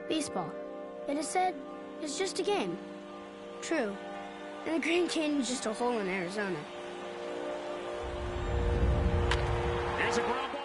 Baseball. It is said it's just a game. True. And the Grand Canyon's just a hole in Arizona. Here's a ground ball.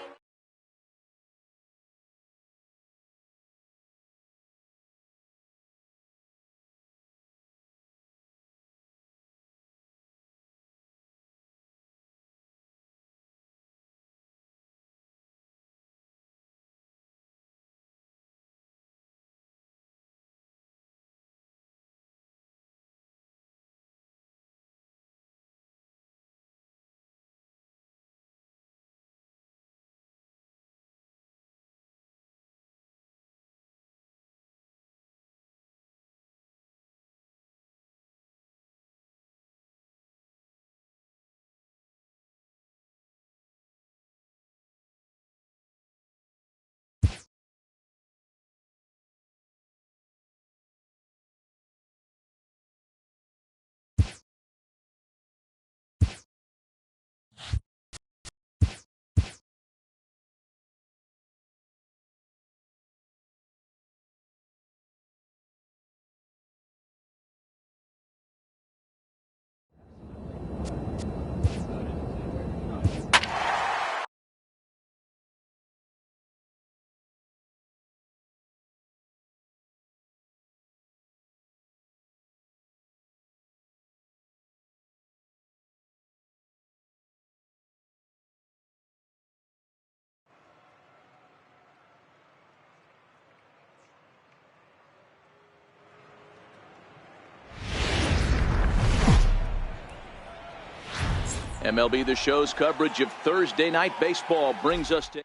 MLB The Show's coverage of Thursday night baseball brings us to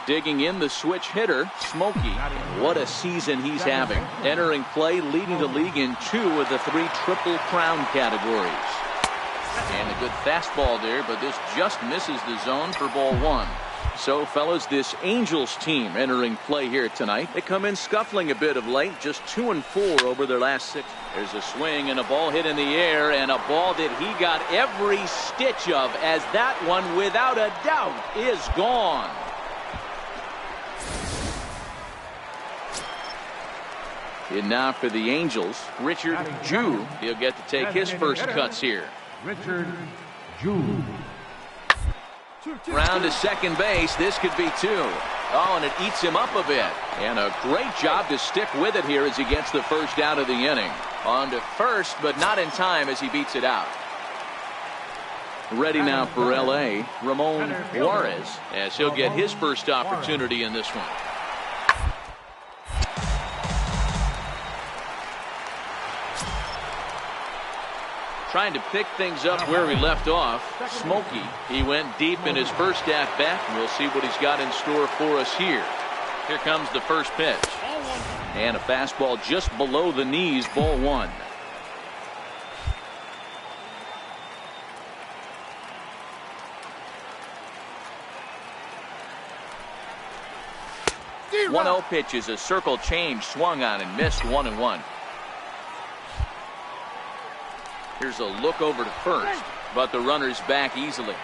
digging in the switch hitter, Smokey. What a season he's having. Entering play, leading the league in 2 of the 3 Triple Crown categories. And a good fastball there, but this just misses the zone for ball 1. So, fellas, this Angels team entering play here tonight. They come in scuffling a bit of late, just 2-4 over their last 6. There's a swing and a ball hit in the air, and a ball that he got every stitch of, as that one, without a doubt, is gone. And now for the Angels, Richard Jew. He'll get to take his first cuts here. Richard Jew. Round to second base. This could be 2. Oh, and it eats him up a bit. And a great job to stick with it here as he gets the first out of the inning. On to first, but not in time as he beats it out. Ready now for L.A., Ramon Juarez, as he'll get his first opportunity in this one. Trying to pick things up where he left off. Smokey, he went deep in his first at-bat, and we'll see what he's got in store for us here. Here comes the first pitch. And a fastball just below the knees, ball 1. One 0 pitch is a circle change, swung on and missed, 1-1. Here's a look over to first, but the runner's back easily.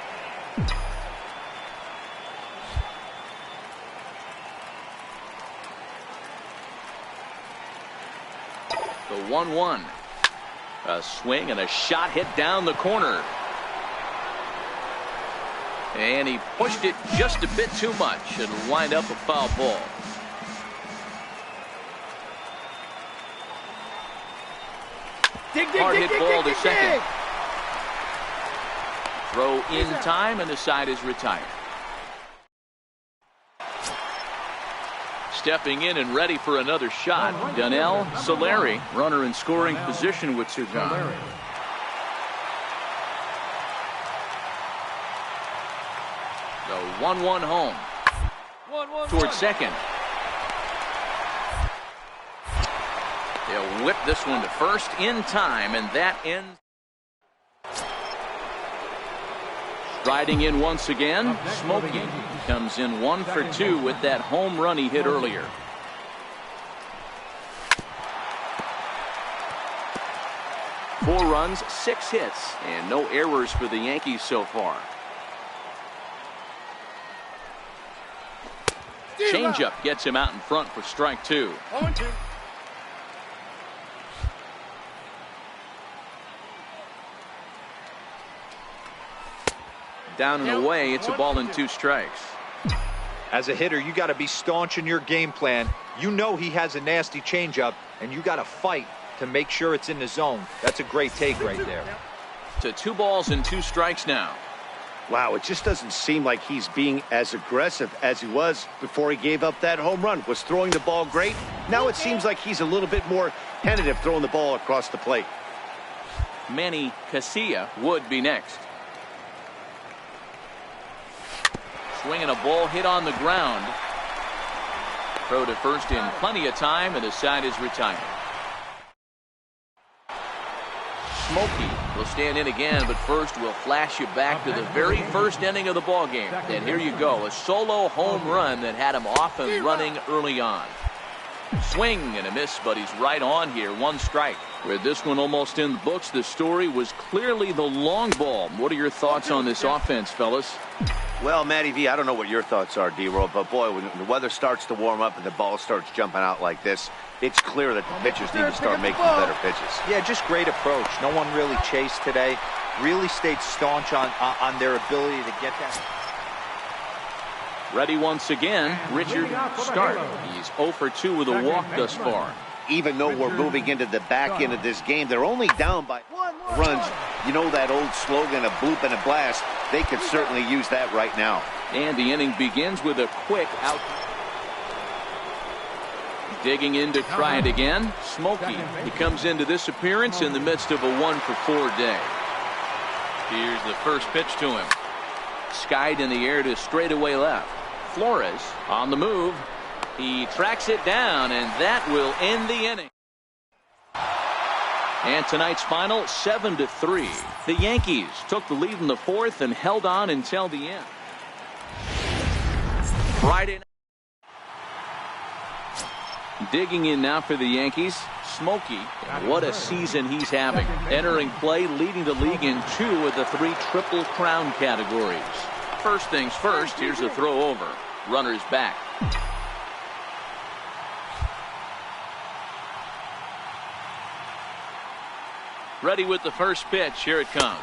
The 1-1. A swing and a shot hit down the corner. And he pushed it just a bit too much. It'll wind up a foul ball. Hard hit ball to second. Throw in time, and the side is retired. Stepping in and ready for another shot, Donnell Solari, runner in scoring position with Sir John. The 1-1 home. Towards second. They'll whip this one to first in time, and that ends. Striding in once again, Smokey comes in 1 for 2 with that home run he hit earlier. Four runs, 6 hits, and no errors for the Yankees so far. Changeup gets him out in front for strike 2. 0-2. Down and away, it's a ball and 2 strikes. As a hitter, you got to be staunch in your game plan. You know he has a nasty changeup, and you got to fight to make sure it's in the zone. That's a great take right there. To 2 balls and 2 strikes now. Wow, it just doesn't seem like he's being as aggressive as he was before he gave up that home run. Was throwing the ball great. Now it seems like he's a little bit more tentative throwing the ball across the plate. Manny Casilla would be next. Swinging a ball hit on the ground. Throw to first in plenty of time, and the side is retired. Smokey will stand in again, but first we'll flash you back to the very first inning of the ball game. And here you go, a solo home run that had him off and running early on. Swing and a miss, but he's right on here. 1 strike. With this one almost in the books, the story was clearly the long ball. What are your thoughts on this offense, fellas? Well, Matty V, I don't know what your thoughts are, D-Roll, but boy, when the weather starts to warm up and the ball starts jumping out like this, it's clear that the pitchers need to start making better pitches. Yeah, just great approach. No one really chased today. Really stayed staunch on their ability to get that. Ready once again, Richard Start. He's 0 for 2 with a walk thus far. Even though we're moving into the back end of this game, they're only down by runs. You know that old slogan, a bloop and a blast. They could certainly use that right now. And the inning begins with a quick out. Digging in to try it again, Smokey. He comes into this appearance in the midst of a 1 for 4 day. Here's the first pitch to him. Skied in the air to straightaway left. Flores on the move. He tracks it down, and that will end the inning. And tonight's final, 7-3. The Yankees took the lead in the 4th and held on until the end. Friday night. Digging in now for the Yankees, Smokey. And what a season he's having. Entering play, leading the league in 2 of the 3 Triple Crown categories. First things first, here's a throw over. Runner's back. Ready with the first pitch. Here it comes.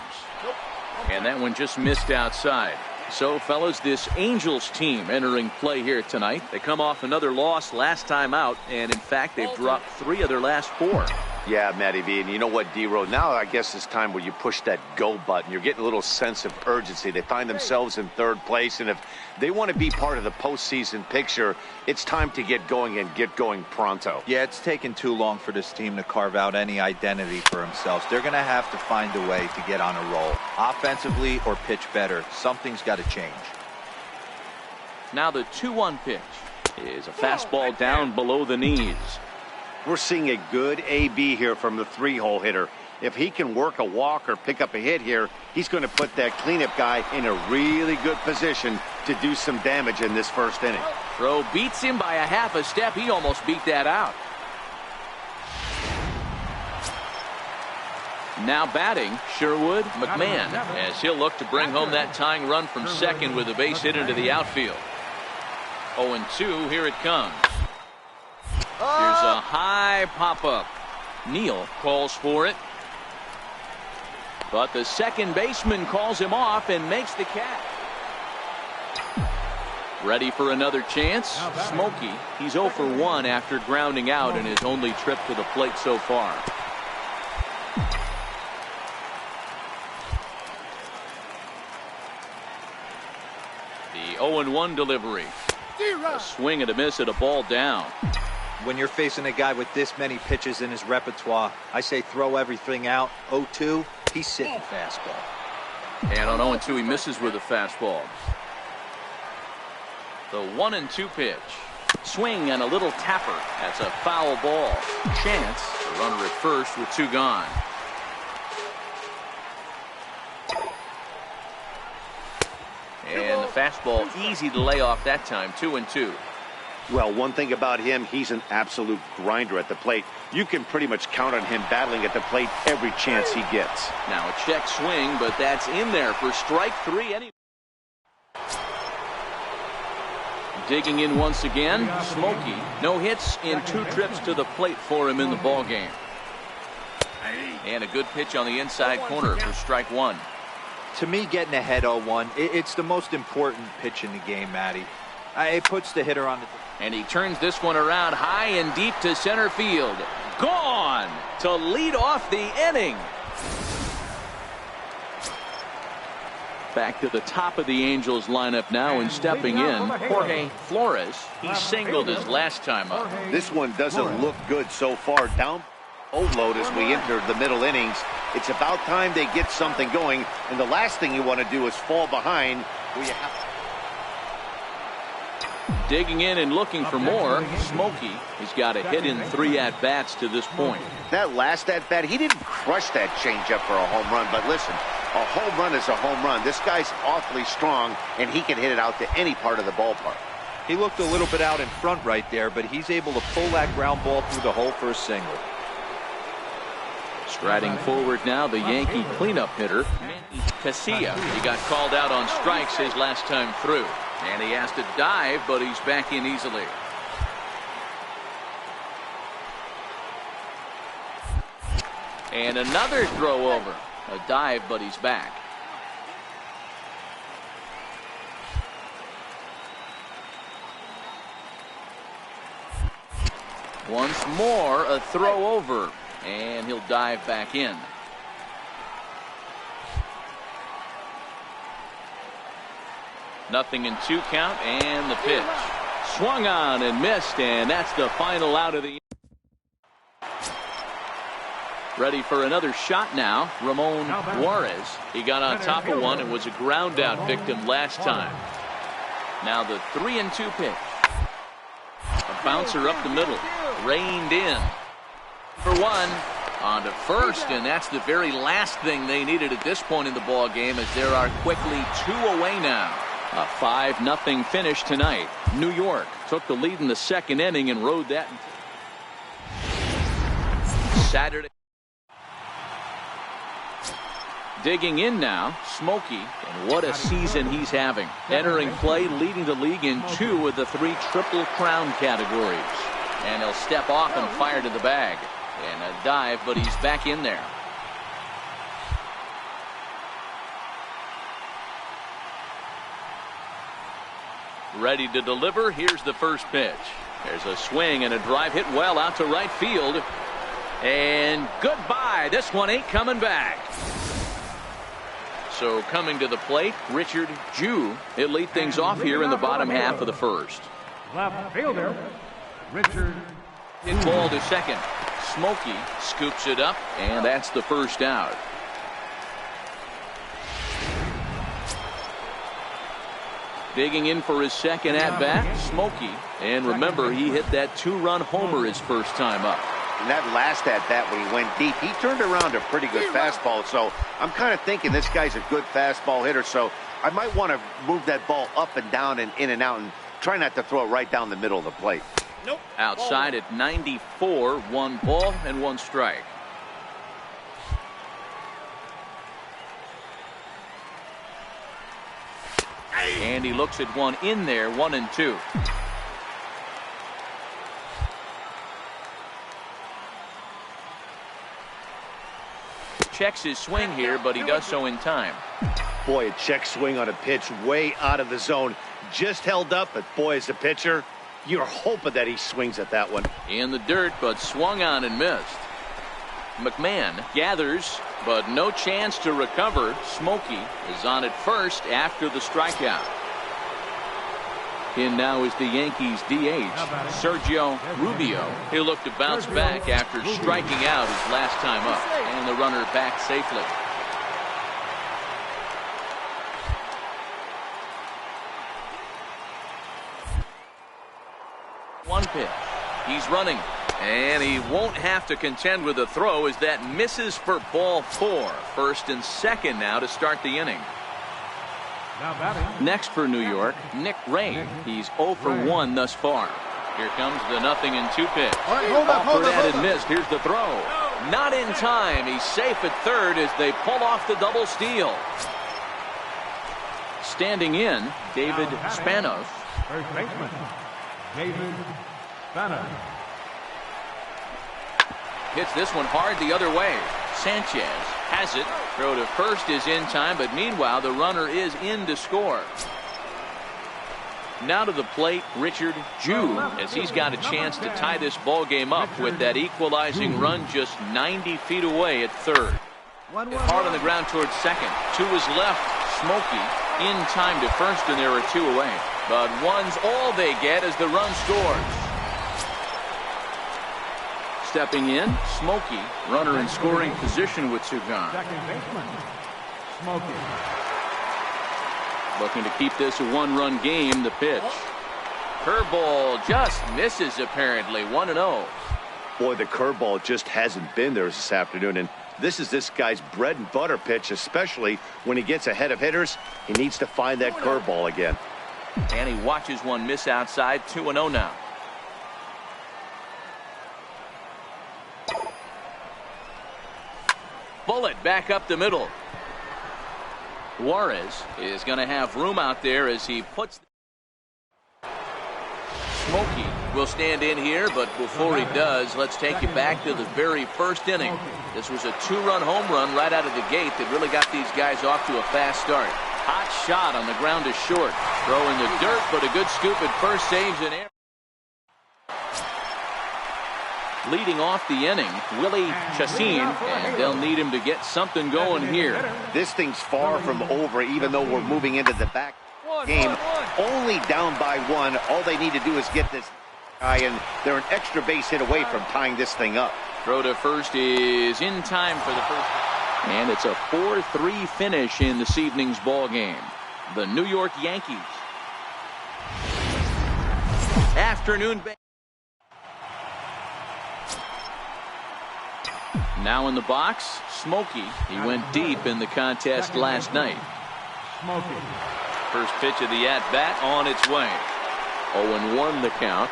And that one just missed outside. So, fellas, this Angels team entering play here tonight. They come off another loss last time out, and in fact, they've dropped 3 of their last 4. Yeah, Matty V, and you know what, D-Row, now I guess it's time where you push that go button. You're getting a little sense of urgency. They find themselves in 3rd place, and if they want to be part of the postseason picture, it's time to get going and get going pronto. Yeah, it's taken too long for this team to carve out any identity for themselves. They're going to have to find a way to get on a roll, offensively or pitch better. Something's got to change. Now the 2-1 pitch is a fastball down below the knees. We're seeing a good AB here from the 3-hole hitter. If he can work a walk or pick up a hit here, he's going to put that cleanup guy in a really good position to do some damage in this 1st inning. Throw beats him by a half a step. He almost beat that out. Now batting, Sherwood McMahon, as he'll look to bring home that tying run from 2nd with a base hit into the outfield. 0-2, here it comes. Here's a high pop-up. Neal calls for it. But the second baseman calls him off and makes the catch. Ready for another chance? Smokey. He's 0 for 1 after grounding out in his only trip to the plate so far. The 0-1 delivery. A swing and a miss at a ball down. When you're facing a guy with this many pitches in his repertoire, I say throw everything out. 0-2, he's sitting fastball. And on 0-2, he misses with a fastball. The 1-2 pitch. Swing and a little tapper. That's a foul ball. Chance, the runner at first with 2 gone. And the fastball easy to lay off that time. 2-2. Well, one thing about him, he's an absolute grinder at the plate. You can pretty much count on him battling at the plate every chance he gets. Now a check swing, but that's in there for strike 3 anyway. Digging in once again, Smokey. No hits in 2 trips to the plate for him in the ball game. And a good pitch on the inside corner for strike 1. To me, getting ahead 0-1, it's the most important pitch in the game, Matty. It puts the hitter on the... And he turns this one around high and deep to center field. Gone to lead off the inning. Back to the top of the Angels lineup now, and stepping in, Jorge Flores. He singled his last time up. This one doesn't look good so far. Down load as we enter the middle innings. It's about time they get something going, and the last thing you want to do is fall behind. Digging in and looking for more, Smokey. He's got a hit in 3 at-bats to this point. That last at-bat, he didn't crush that changeup for a home run, but listen, a home run is a home run. This guy's awfully strong, and he can hit it out to any part of the ballpark. He looked a little bit out in front right there, but he's able to pull that ground ball through the hole for a single. Striding forward now, the Yankee cleanup hitter, Casilla. He got called out on strikes his last time through. And he has to dive, but he's back in easily. And another throw over. A dive, but he's back. Once more, a throw over. And he'll dive back in. Nothing in 2 count, and the pitch. Swung on and missed, and that's the final out of the... Ready for another shot now, Ramon Juarez. He got on top of one and was a ground out victim last time. Now the 3-2 pitch. A bouncer up the middle, reined in. For 1, on to first, and that's the very last thing they needed at this point in the ball game, as there are quickly 2 away now. A 5-0 finish tonight. New York took the lead in the 2nd inning and rode that Saturday. Digging in now, Smokey, and what a season he's having. Entering play, leading the league in 2 of the 3 Triple Crown categories. And he'll step off and fire to the bag. And a dive, but he's back in there. Ready to deliver. Here's the first pitch. There's a swing and a drive hit well out to right field. And goodbye. This one ain't coming back. So coming to the plate, Richard Jew. He'll lead things off here in the bottom half of the first. Left fielder, Richard. In ball to second. Smokey scoops it up, and that's the first out. Digging in for his second at-bat, Smokey. And remember, he hit that 2-run homer his first time up. And that last at-bat when he went deep, he turned around a pretty good fastball. So I'm kind of thinking this guy's a good fastball hitter. So I might want to move that ball up and down and in and out and try not to throw it right down the middle of the plate. Nope. Outside at 94, 1 ball and 1 strike. And he looks at one in there, 1-2. Checks his swing here, but he does so in time. Boy, a check swing on a pitch way out of the zone. Just held up, but boy, as a pitcher, you're hoping that he swings at that one. In the dirt, but swung on and missed. McMahon gathers, but no chance to recover. Smokey is on at first after the strikeout. In now is the Yankees DH, Sergio Rubio. He'll look to bounce back after striking out his last time up. And the runner back safely. One pitch. He's running. And he won't have to contend with a throw as that misses for ball 4. First and second now to start the inning. Next for New York, Nick Ray. He's 0 for 1 thus far. Here comes the 0-2 pitch. Offered at and missed. Here's the throw. Not in time. He's safe at third as they pull off the double steal. Standing in, David Spanoff. First baseman, David Banner. Hits this one hard the other way. Sanchez has it. Throw to first is in time, but meanwhile the runner is in to score. Now to the plate, Richard Jew, as he's got a chance to tie this ball game up with that equalizing run just 90 feet away at third. Hard on the ground towards second. To his left, Smokey in time to first, and there are two away. But one's all they get as the run scores. Stepping in, Smokey, runner in scoring position with two gone. Second baseman, Smokey. Looking to keep this a one-run game. The pitch. Curveball just misses apparently. 1-0. Boy, the curveball just hasn't been there this afternoon, and this is this guy's bread and butter pitch, especially when he gets ahead of hitters. He needs to find that curveball again. And he watches one miss outside. 2-0 now. Bullet back up the middle. Juarez is going to have room out there as he puts. Smokey will stand in here, but before he does, let's take you back to the very first inning. This was a two-run home run right out of the gate that really got these guys off to a fast start. Hot shot on the ground to short. Throw in the dirt, but a good scoop at first, saves an error. Leading off the inning, Willie Chassin, and they'll need him to get something going here. This thing's far from over, even though we're moving into the back game. Only down by one. All they need to do is get this guy, and they're an extra base hit away from tying this thing up. Throw to first is in time for the first. And it's a 4-3 finish in this evening's ball game. The New York Yankees. Afternoon. Now in the box, Smokey. He went deep in the contest last night. Smokey. First pitch of the at-bat on its way. 0-1 the count.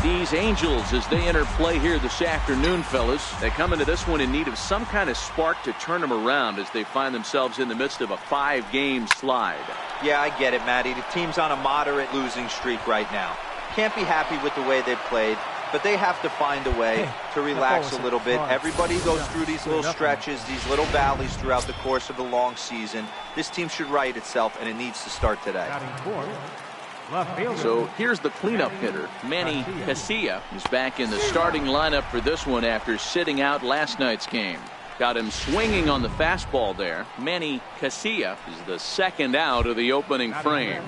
These Angels, as they enter play here this afternoon, fellas, they come into this one in need of some kind of spark to turn them around as they find themselves in the midst of a 5-game slide. Yeah, I get it, Matty. The team's on a moderate losing streak right now. Can't be happy with the way they've played, but they have to find a way to relax a little bit. Everybody goes through these little stretches, these little valleys throughout the course of the long season. This team should right itself, and it needs to start today. So here's the cleanup hitter. Manny Casilla is back in the starting lineup for this one after sitting out last night's game. Got him swinging on the fastball there. Manny Casilla is the second out of the opening frame.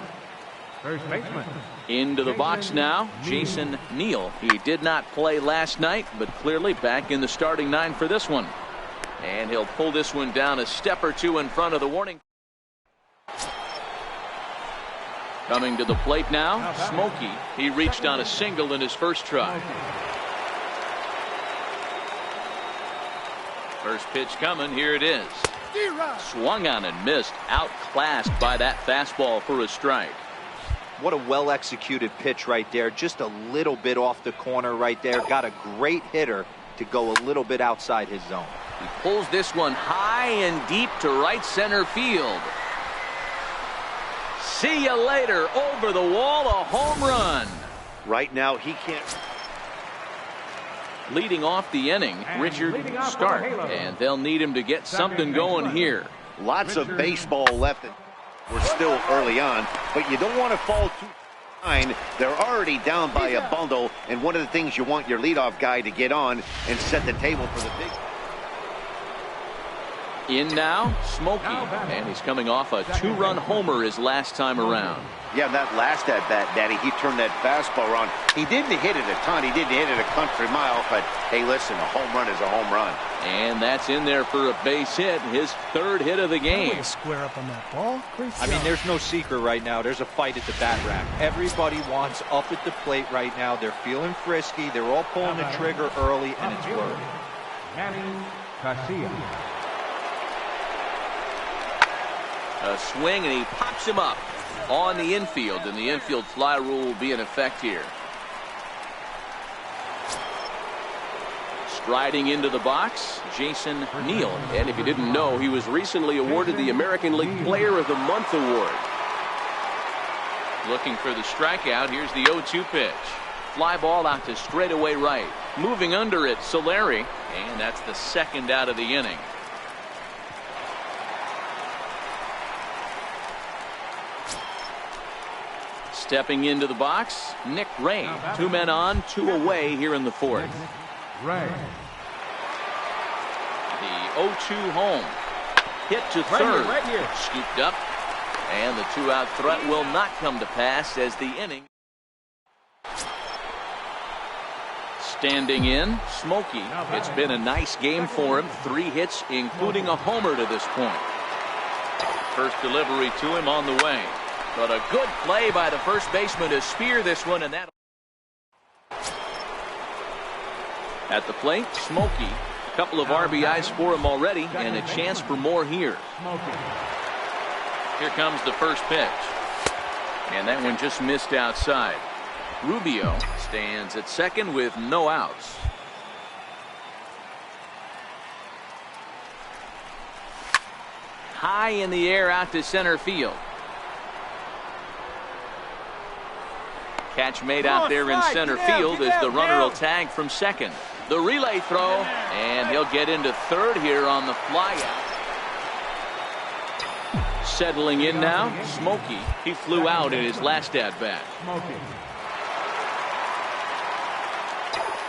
First baseman. Into the box now, Jason Neal. He did not play last night, but clearly back in the starting nine for this one. And he'll pull this one down a step or two in front of the warning. Coming to the plate now, Smokey. He reached on a single in his first try. First pitch coming, here it is. Swung on and missed, outclassed by that fastball for a strike. What a well-executed pitch right there. Just a little bit off the corner right there. Got a great hitter to go a little bit outside his zone. He pulls this one high and deep to right center field. See you later. Over the wall, a home run. Right now, he can't. Leading off the inning, Richard Stark, and they'll need him to get something going here. Lots of baseball left. We're still early on, but you don't want to fall too behind. They're already down by a bundle, and one of the things you want your leadoff guy to get on and set the table for the big. In now, Smokey, and he's coming off a two-run homer his last time around. Yeah, that last at-bat, Daddy, he turned that fastball around. He didn't hit it a ton. He didn't hit it a country mile, but hey, listen, a home run is a home run. And that's in there for a base hit, his third hit of the game. Square up on that ball. I mean, there's no secret right now. There's a fight at the bat rack. Everybody wants up at the plate right now. They're feeling frisky. They're all pulling the trigger early, and it's working. Manny Casilla. A swing, and he pops him up on the infield, and the infield fly rule will be in effect here. Striding into the box, Jason Neal. And if you didn't know, he was recently awarded the American League Player of the Month award. Looking for the strikeout. Here's the 0-2 pitch. Fly ball out to straightaway right. Moving under it, Solari. And that's the second out of the inning. Stepping into the box, Nick Ray. 2 men on, 2 away here in the fourth. Ray. The 0-2 home. Hit to third. Right here. Scooped up. And the 2-out threat will not come to pass as the inning. Standing in, Smokey. It's been a nice game for him. 3 hits, including a homer to this point. First delivery to him on the way. But a good play by the first baseman to spear this one, and that. At the plate, Smokey. A couple of RBIs for him already, and a chance for more here. Here comes the first pitch. And that one just missed outside. Rubio stands at second with no outs. High in the air out to center field. Catch made out there in center field as the runner will tag from second. The relay throw, and he'll get into third here on the flyout. Settling in now, Smokey. He flew out in his last at-bat.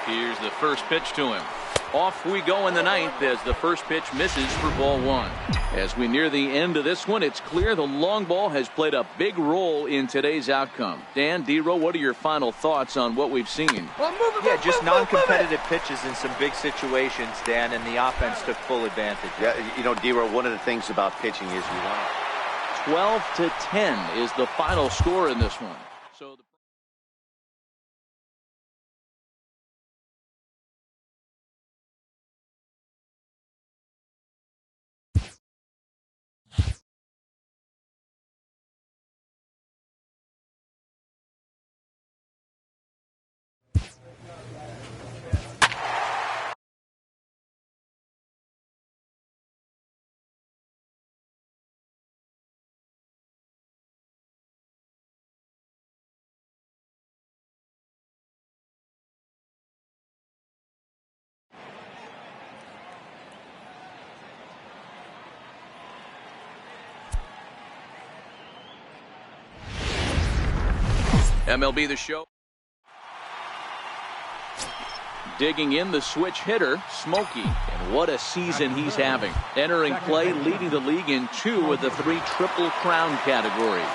Here's the first pitch to him. Off we go in the ninth as the first pitch misses for ball 1. As we near the end of this one, it's clear the long ball has played a big role in today's outcome. Dan, D-Row, what are your final thoughts on what we've seen? Yeah, just non-competitive pitches in some big situations, Dan, and the offense took full advantage. Yeah, you know, D-Row, one of the things about pitching is you want 12-10 is the final score in this one. So MLB The Show. Digging in the switch hitter, Smokey. And what a season he's having. Entering play, leading the league in 2 of the 3 Triple Crown categories.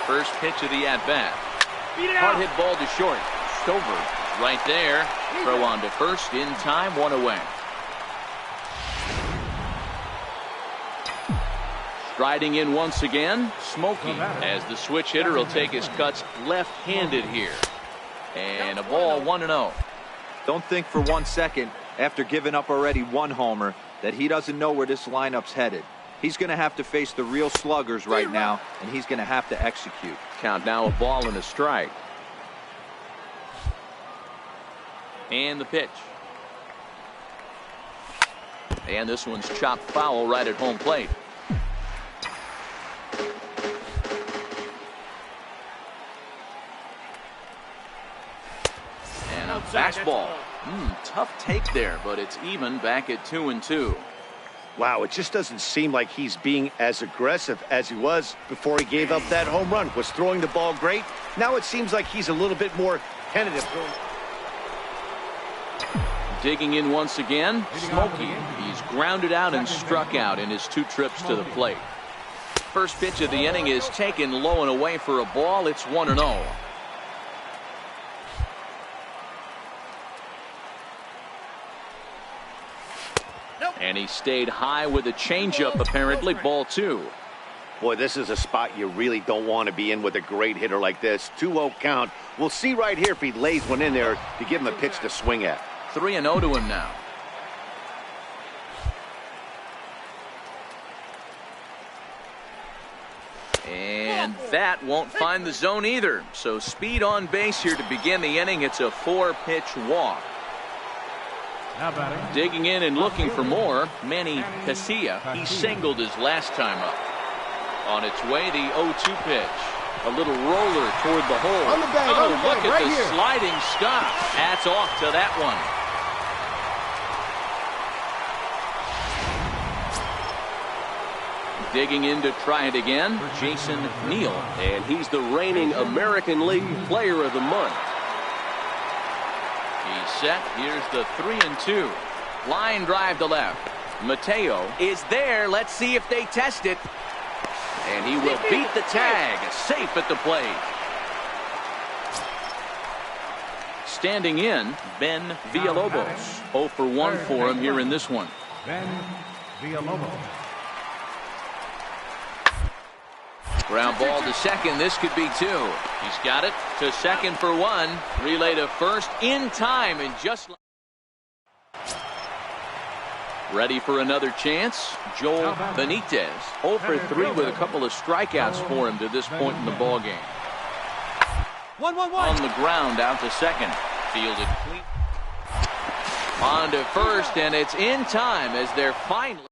First pitch of the at-bat. Hard hit ball to short. Stover right there. Throw on to first in time, 1 away. Striding in once again, Smokey, as the switch hitter will take his cuts left-handed here. And a ball 1-0. Don't think for 1 second, after giving up already 1 homer, that he doesn't know where this lineup's headed. He's going to have to face the real sluggers right now, and he's going to have to execute. Count now, a ball and a strike. And the pitch. And this one's chopped foul right at home plate. Fastball. Tough take there, but it's even back at 2-2. Wow, it just doesn't seem like he's being as aggressive as he was before he gave up that home run. Was throwing the ball great. Now it seems like he's a little bit more tentative. Digging in once again, Smokey. He's grounded out and struck out in his 2 trips to the plate. First pitch of the inning is taken low and away for a ball. It's 1-0. And he stayed high with a changeup, apparently. Ball 2. Boy, this is a spot you really don't want to be in with a great hitter like this. 2-0 count. We'll see right here if he lays one in there to give him a pitch to swing at. 3-0 to him now. And that won't find the zone either. So speed on base here to begin the inning. It's a 4-pitch walk. Digging in and looking for more, Manny Casilla. He singled his last time up. On its way, the 0-2 pitch. A little roller toward the hole. On the bag, oh, on the look bag, at right the here. sliding stop. That's off to that one. Digging in to try it again, Jason Neal. And he's the reigning American League Player of the Month. He's set. Here's the 3-2. Line drive to left. Mateo is there. Let's see if they test it. And he will beat the tag. Safe at the plate. Standing in, Ben Villalobos. 0 for 1 for him here in this one. Ben Villalobos. Ground ball to second. This could be 2. He's got it to second for 1. Relay to first in time and just ready for another chance. Joel Benitez 0 for 3 with a couple of strikeouts for him to this point in the ball game. 1-1-1. On the ground out to second. Fielded clean. On to first, and it's in time as they're finally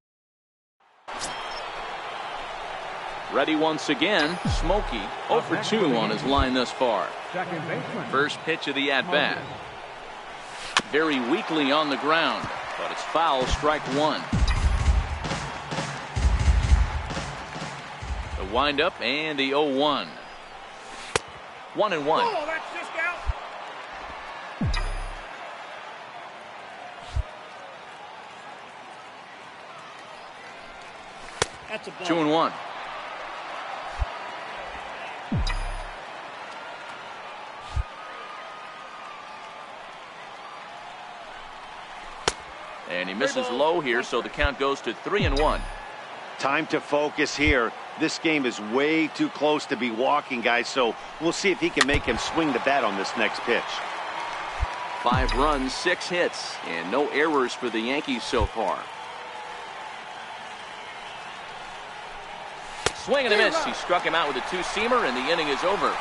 ready once again. Smokey 0 for 2 on his line thus far. Second baseman. First pitch of the at-bat. Very weakly on the ground, but it's foul, strike 1. The windup and the 0-1. 1-1. Oh, that's just out. That's a ball. 2-1. And he misses low here, so the count goes to 3-1. Time to focus here. This game is way too close to be walking, guys, so we'll see if he can make him swing the bat on this next pitch. 5 runs, 6 hits, and no errors for the Yankees so far. Swing and a miss. He struck him out with a 2-seamer, and the inning is over.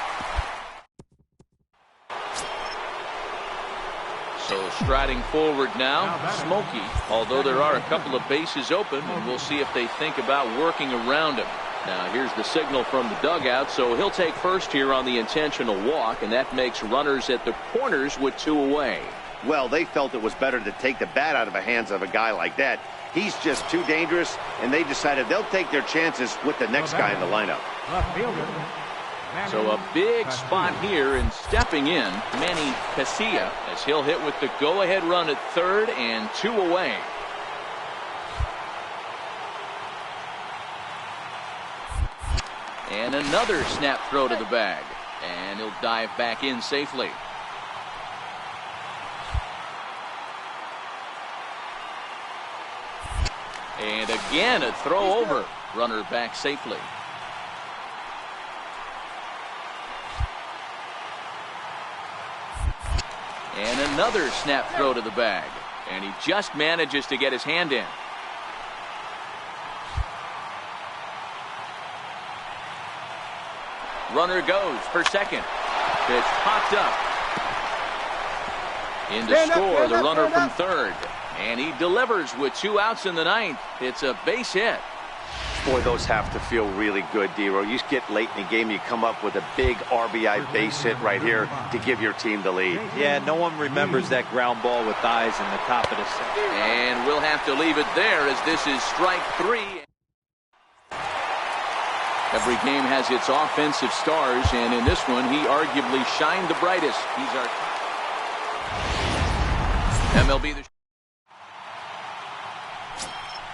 So striding forward now, Smokey, although there are a couple of bases open, and we'll see if they think about working around him. Now here's the signal from the dugout, so he'll take first here on the intentional walk, and that makes runners at the corners with 2 away. Well, they felt it was better to take the bat out of the hands of a guy like that. He's just too dangerous, and they decided they'll take their chances with the next guy in the lineup. Left fielder. So a big spot here, and stepping in, Manny Casilla, as he'll hit with the go-ahead run at third and 2 away. And another snap throw to the bag, and he'll dive back in safely. And again a throw over. Runner back safely. And another snap throw to the bag. And he just manages to get his hand in. Runner goes for second. Pitch popped up. In to score, the runner from third. And he delivers with 2 outs in the ninth. It's a base hit. Boy, those have to feel really good, D-Row. You get late in the game, you come up with a big RBI base hit right here to give your team the lead. Yeah, no one remembers that ground ball with eyes in the top of the second. And we'll have to leave it there as this is strike 3. Every game has its offensive stars, and in this one, he arguably shined the brightest. He's our MLB.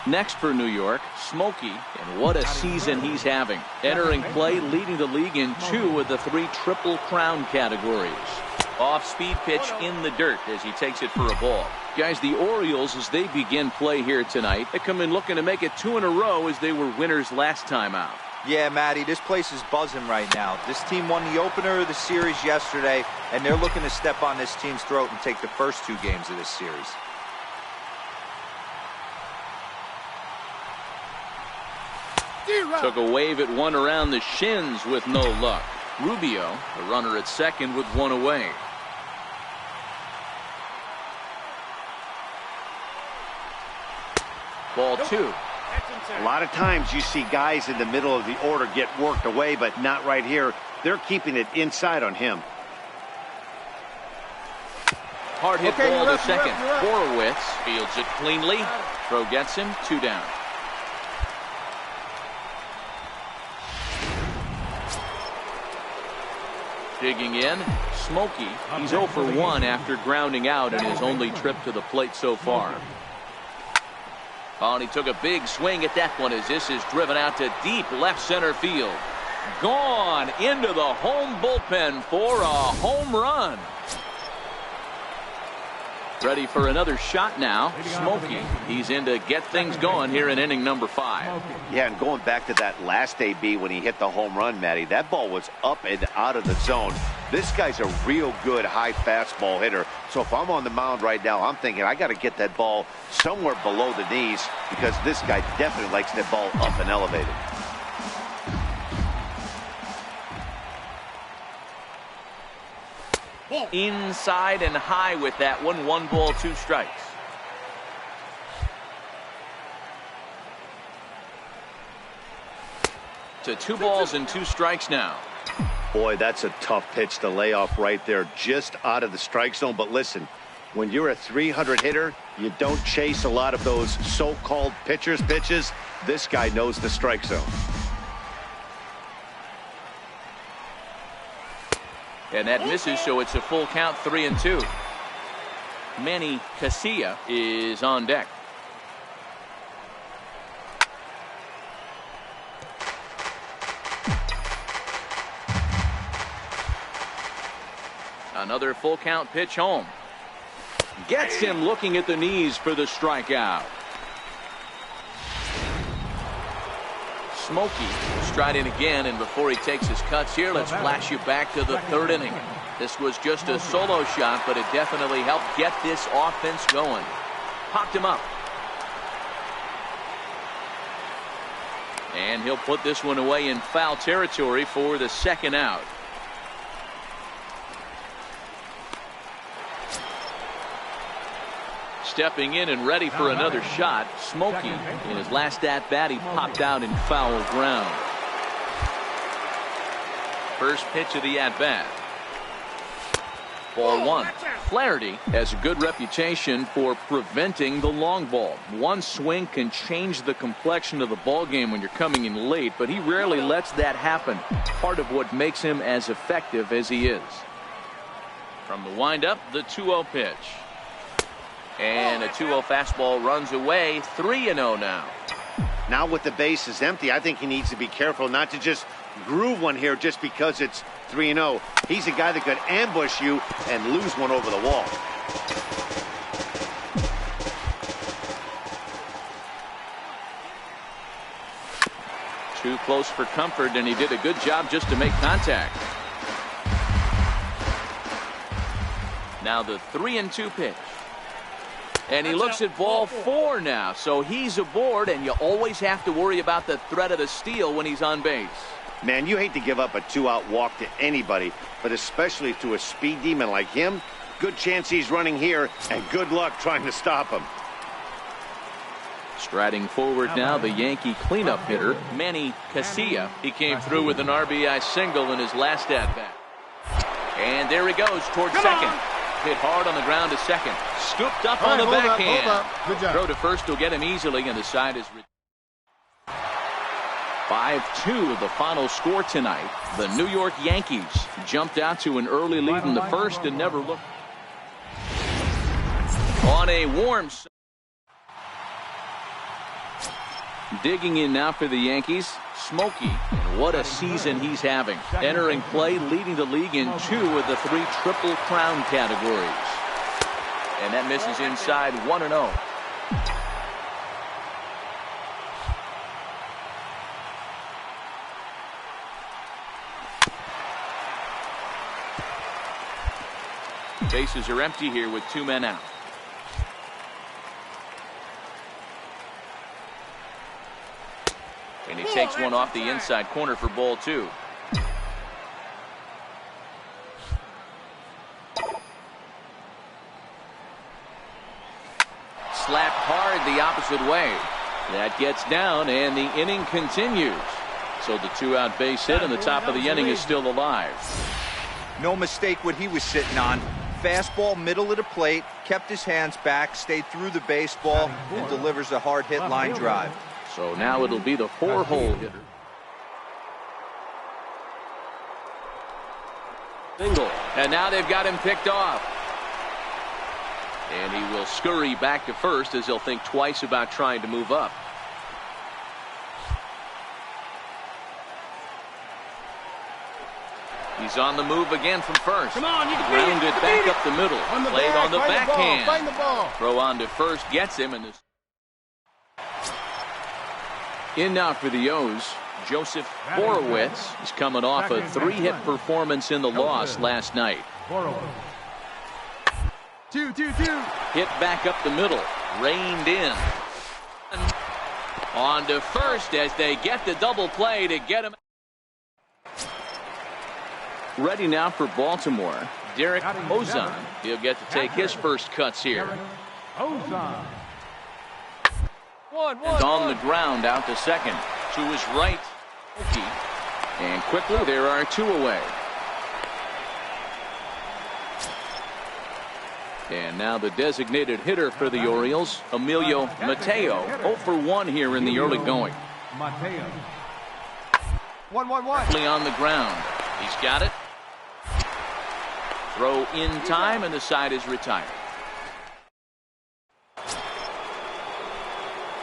Next for New York, Smokey, and what a season he's having. Entering play, leading the league in 2 of the 3 Triple Crown categories. Off-speed pitch in the dirt as he takes it for a ball. Guys, the Orioles, as they begin play here tonight, they come in looking to make it 2 in a row as they were winners last time out. Yeah, Matty, this place is buzzing right now. This team won the opener of the series yesterday, and they're looking to step on this team's throat and take the first 2 games of this series. Took a wave at one around the shins with no luck. Rubio, the runner at second with 1 away. Ball 2. A lot of times you see guys in the middle of the order get worked away, but not right here. They're keeping it inside on him. Hard hit ball to second. Horowitz fields it cleanly. Throw gets him. 2 down. Digging in, Smokey. He's 0 for 1 after grounding out in his only trip to the plate so far. Oh, and he took a big swing at that one as this is driven out to deep left center field. Gone into the home bullpen for a home run. Ready for another shot now. Smokey. He's in to get things going here in inning number 5. Yeah, and going back to that last AB when he hit the home run, Matty, that ball was up and out of the zone. This guy's a real good high fastball hitter. So if I'm on the mound right now, I'm thinking I got to get that ball somewhere below the knees because this guy definitely likes that ball up and elevated. Inside and high with that one. 1 ball, 2 strikes. To 2 balls and 2 strikes now. Boy, that's a tough pitch to lay off right there, just out of the strike zone. But listen, when you're a 300 hitter, you don't chase a lot of those so-called pitcher's pitches. This guy knows the strike zone. And that misses, so it's a full count. 3-2. Manny Casilla is on deck. Another full count pitch home. Gets him looking at the knees for the strikeout. Smokey striding again, and before he takes his cuts here, let's flash you back to the 3rd inning. This was just a solo shot, but it definitely helped get this offense going. Popped him up. And he'll put this one away in foul territory for the 2nd out. Stepping in and ready for another shot. Smokey, in his last at-bat, he popped out in foul ground. First pitch of the at-bat. Ball 1. Flaherty has a good reputation for preventing the long ball. One swing can change the complexion of the ball game when you're coming in late, but he rarely lets that happen. Part of what makes him as effective as he is. From the windup, the 2-0 pitch. And a 2-0 fastball runs away. 3-0 now. Now with the bases empty, I think he needs to be careful not to just groove one here just because it's 3-0. He's a guy that could ambush you and lose one over the wall. Too close for comfort, and he did a good job just to make contact. Now the 3-2 pitch. And he looks at ball 4 now, so he's aboard, and you always have to worry about the threat of the steal when he's on base. Man, you hate to give up a 2-out walk to anybody, but especially to a speed demon like him. Good chance he's running here, and good luck trying to stop him. Striding forward now, the Yankee cleanup hitter, Manny Casilla. He came through with an RBI single in his last at-bat. And there he goes towards second. Hit hard on the ground to second. Scooped up on the backhand. Good job. Throw to first will get him easily, and the side is 5-2 the final score tonight. The New York Yankees jumped out to an early lead in the first and never looked. On a warm. Digging in now for the Yankees, Smokey. What a season he's having. Entering play, leading the league in 2 of the 3 Triple Crown categories. And that misses inside. 1-0. Bases are empty here with 2 men out. And he takes one off the inside corner for ball 2. Slapped hard the opposite way. That gets down, and the inning continues. So the 2-out base hit and the top of the inning is still alive. No mistake what he was sitting on. Fastball, middle of the plate, kept his hands back, stayed through the baseball, and delivers a hard hit line drive. So now it'll be the 4-hole hitter. Single. And now they've got him picked off. And he will scurry back to first as he'll think twice about trying to move up. He's on the move again from first. Come on, you can Rounded back up the middle. Played on the backhand. Find the ball. Throw on to first gets him. And in now for the O's, Joseph Borowitz. He's coming off a 3-hit performance in the loss last night. 2-2-2. Hit back up the middle. Reined in. On to first as they get the double play to get him. Ready now for Baltimore, Derek Ozon. He'll get to take his first cuts here. Ozon. And on the ground out to second. To his right. And quickly there are 2 away. And now the designated hitter for the Orioles, Emilio Mateo. 0 for 1 here in the early going. Mateo. 1-1-1. On the ground. He's got it. Throw in time, and the side is retired.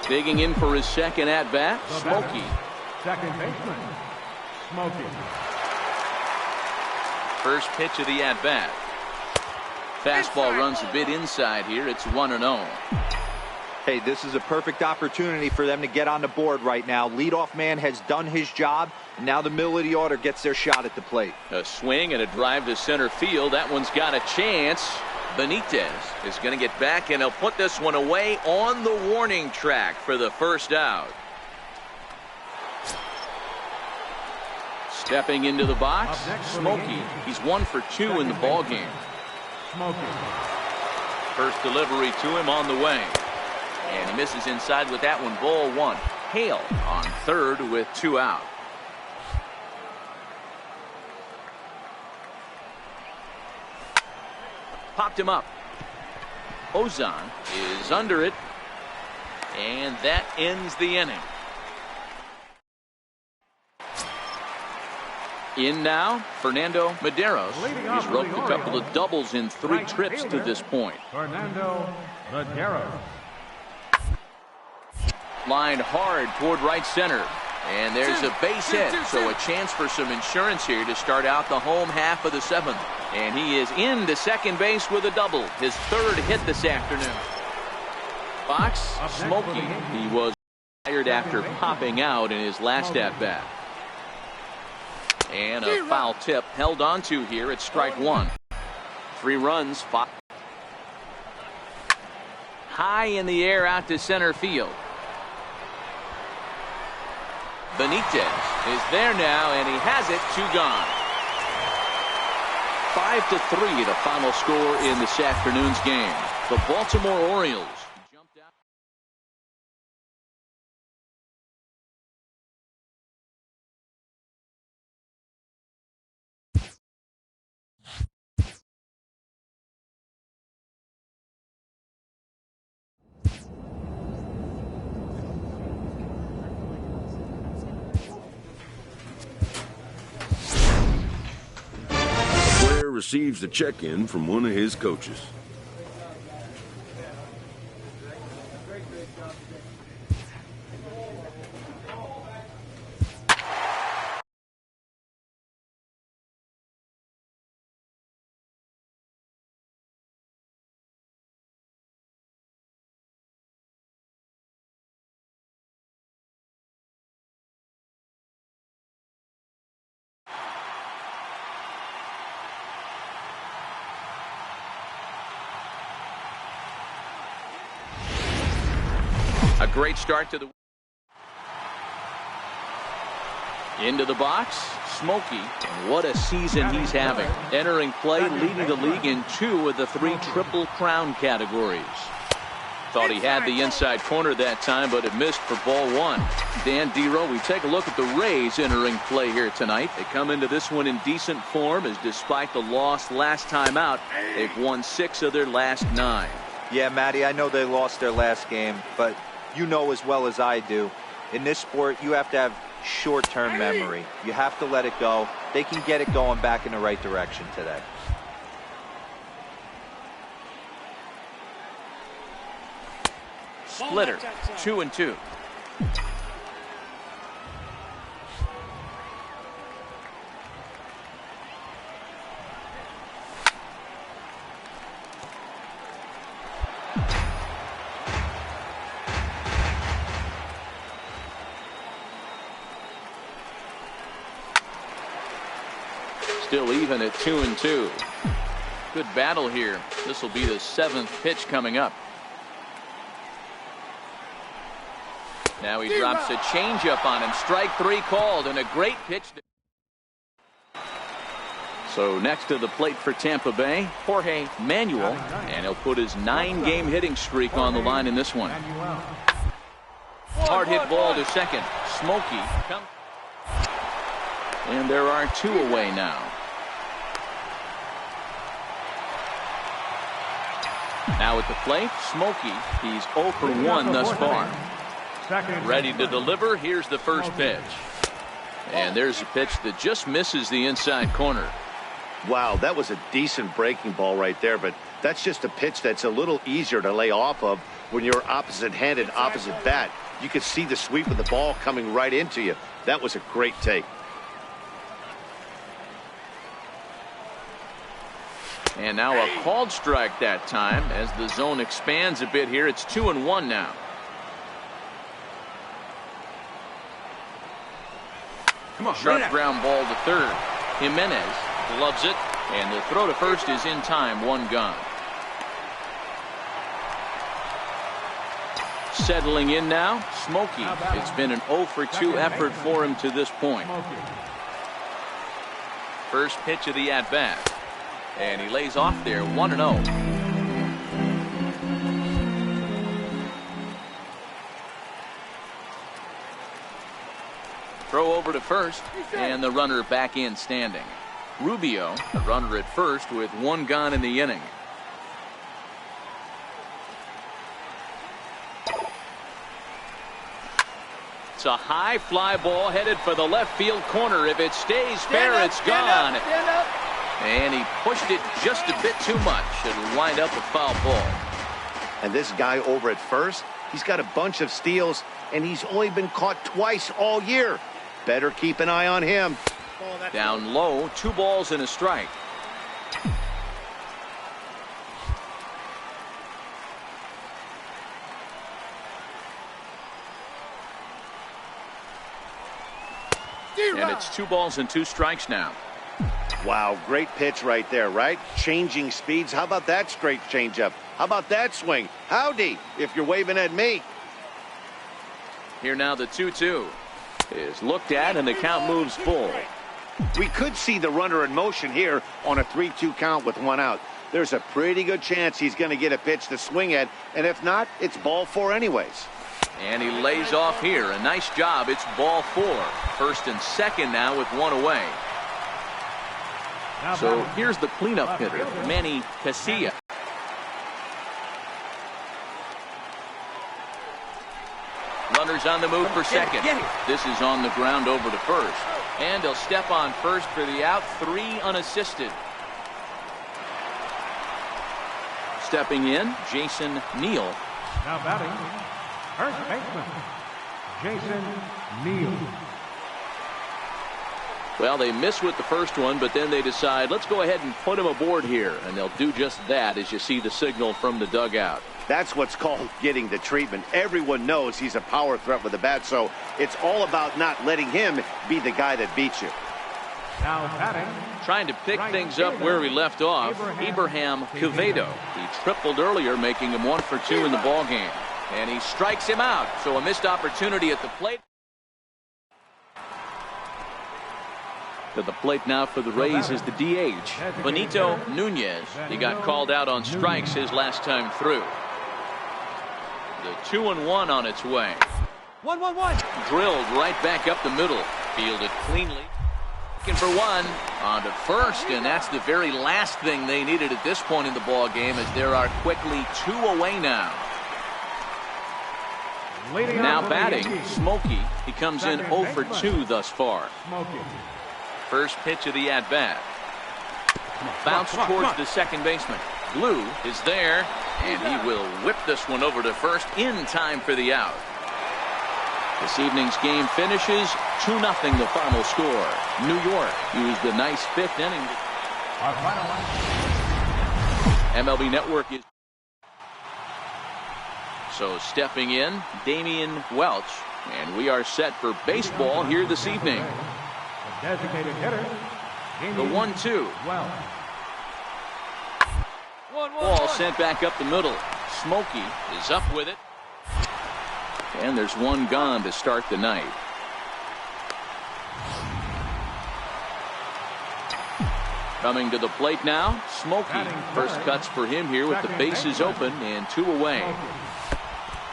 Digging in for his second at-bat, Smokey. Second baseman, Smokey. First pitch of the at-bat. Fastball runs a bit inside here. It's 1-0. Hey, this is a perfect opportunity for them to get on the board right now. Leadoff man has done his job, and now the middle of the order gets their shot at the plate. A swing and a drive to center field. That one's got a chance. Benitez is going to get back, and he'll put this one away on the warning track for the first out. Stepping into the box, Smokey. He's 1 for 2 in the ballgame. Smokey. First delivery to him on the way. And he misses inside with that one. Ball 1. Hale on third with 2 out. Popped him up. Ozon is under it. And that ends the inning. In now, Fernando Medeiros. He's roped a couple of doubles in 3 trips to this point. Fernando Medeiros. Lined hard toward right center. And there's a base hit, so a chance for some insurance here to start out the home half of the 7th. And he is into second base with a double. His 3rd hit this afternoon. Box, Smokey. He was tired after popping out in his last at-bat. And a foul tip held onto here at strike 1. 3 runs, 5. High in the air out to center field. Benitez is there now, and he has it. 2 gone. 5-3 the final score in this afternoon's game. The Baltimore Orioles jumped out. Receives a check-in from one of his coaches. A great start to the into the box, Smokey. What a season he's having. Entering play, leading the league in 2 of the 3 Triple Crown categories. Thought he had the inside corner that time, but it missed for ball one. Dan Dero, we take a look at the Rays entering play here tonight. They come into this one in decent form, as despite the loss last time out, they've won 6 of their last 9. Yeah, Matty, I know they lost their last game, but you know as well as I do, in this sport, you have to have short-term memory. You have to let it go. They can get it going back in the right direction today. Splitter, 2-2. Still even at 2-2. Good battle here. This will be the 7th pitch coming up. Now he drops a changeup on him. Strike 3 called, and a great pitch. So next to the plate for Tampa Bay, Jorge Manuel, and he'll put his 9-game hitting streak on the line in this one. Hard hit ball to second. Smokey. And there are 2 away now. Now at the plate, Smokey. He's 0 for 1 thus far. Ready to deliver. Here's the first pitch. And there's a pitch that just misses the inside corner. Wow, that was a decent breaking ball right there, but that's just a pitch that's a little easier to lay off of when you're opposite-handed, opposite bat. You could see the sweep of the ball coming right into you. That was a great take. And now a called strike that time as the zone expands a bit here. It's 2-1 now. Come on, sharp ground ball to third. Jimenez gloves it, and the throw to first is in time. 1 gone. Settling in now, Smokey. It's been an 0 for 2 effort for him to this point. First pitch of the at-bat. And he lays off there, 1-0. Throw over to first, and the runner back in standing. Rubio, the runner at first with 1 gone in the inning. It's a high fly ball headed for the left field corner. If it stays fair, it's gone. And he pushed it just a bit too much. It'll wind up a foul ball. And this guy over at first, he's got a bunch of steals, and he's only been caught twice all year. Better keep an eye on him. Down low, 2 balls and a strike. And it's 2 balls and 2 strikes now. Wow, great pitch right there, right? Changing speeds. How about that straight changeup? How about that swing? Howdy, if you're waving at me. Here now the 2-2 is looked at, and the count moves full. We could see the runner in motion here on a 3-2 count with 1 out. There's a pretty good chance he's going to get a pitch to swing at, and if not, it's ball 4 anyways. And he lays off here. A nice job. It's ball 4. First and second now with 1 away. So here's the cleanup hitter, Manny Casilla. Runners on the move for second. This is on the ground over to first. And he'll step on first for the out. 3 unassisted. Stepping in, Jason Neal. Now batting, first baseman, Jason Neal. Well, they miss with the first one, but then they decide, let's go ahead and put him aboard here. And they'll do just that as you see the signal from the dugout. That's what's called getting the treatment. Everyone knows he's a power threat with the bat, so it's all about not letting him be the guy that beats you. Now batting, trying to pick things up where we left off, Abraham Quevedo. He tripled earlier, making him 1 for 2 in the ballgame. And he strikes him out, so a missed opportunity at the plate. To the plate now for the Rays is the DH, Benito Nunez. He got called out on strikes his last time through. The 2-1 on its way. 1-1-1. Drilled right back up the middle. Fielded cleanly. Looking for one on to first, and that's the very last thing they needed at this point in the ball game, as there are quickly 2 away now. Now batting, Smokey. He comes in 0 for 2 thus far. First pitch of the at-bat. Bounce towards the second baseman. Blue is there, and he will whip this one over to first in time for the out. This evening's game finishes 2-0 the final score. New York used a nice 5th inning. MLB Network is so stepping in, Damian Welch, and we are set for baseball here this evening. The designated hitter, The 1-2. Ball sent back up the middle. Smokey is up with it. And there's one gone to start the night. Coming to the plate now, Smokey. First cuts for him here with the bases open and 2 away.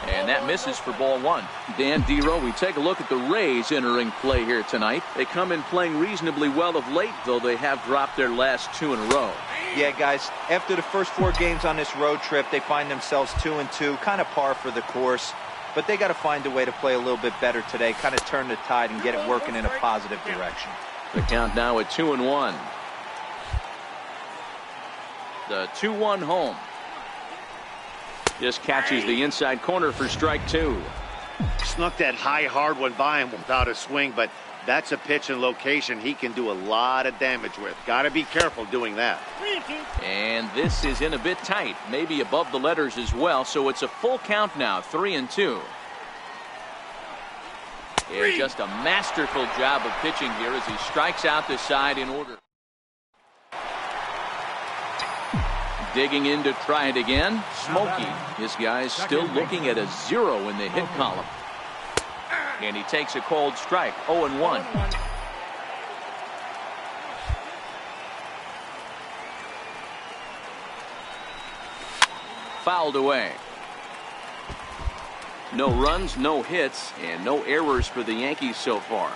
And that misses for ball 1. Dan Dero, we take a look at the Rays entering play here tonight. They come in playing reasonably well of late, though they have dropped their last 2 in a row. Yeah, guys, after the first 4 games on this road trip, they find themselves 2-2, kind of par for the course. But they got to find a way to play a little bit better today, kind of turn the tide and get it working in a positive direction. The count now at 2-1. The 2-1 home. Just catches the inside corner for strike 2. Snuck that high, hard one by him without a swing, but that's a pitch and location he can do a lot of damage with. Got to be careful doing that. And this is in a bit tight, maybe above the letters as well, so it's a full count now, 3-2. Yeah, just a masterful job of pitching here as he strikes out the side in order. Digging in to try it again, Smokey. His guy's still looking at a 0 in the hit column. And he takes a cold strike, 0-1. Fouled away. No runs, no hits, and no errors for the Yankees so far.